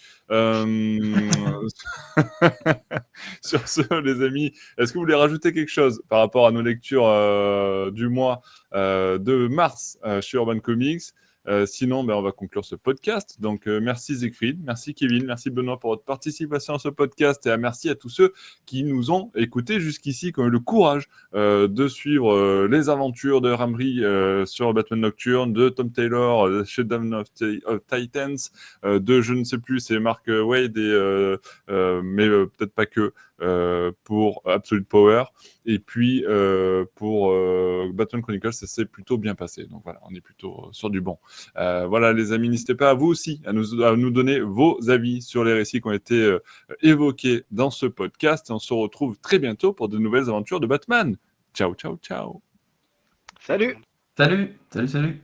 Sur ce, les amis, est-ce que vous voulez rajouter quelque chose par rapport à nos lectures du mois de mars chez Urban Comics? Sinon, on va conclure ce podcast. Donc, merci Siegfried, merci Kevin, merci Benoît pour votre participation à ce podcast, et merci à tous ceux qui nous ont écoutés jusqu'ici, qui ont eu le courage de suivre les aventures de Ramry sur Batman Nocturne, de Tom Taylor chez Dawn of Titans, de je ne sais plus, c'est Mark Waid, mais peut-être pas que, pour Absolute Power. Et puis, pour Batman Chronicles, ça s'est plutôt bien passé. Donc voilà, on est plutôt sur du bon. Voilà, les amis, n'hésitez pas à vous aussi à nous donner vos avis sur les récits qui ont été évoqués dans ce podcast. Et on se retrouve très bientôt pour de nouvelles aventures de Batman. Ciao, ciao, ciao. Salut. Salut.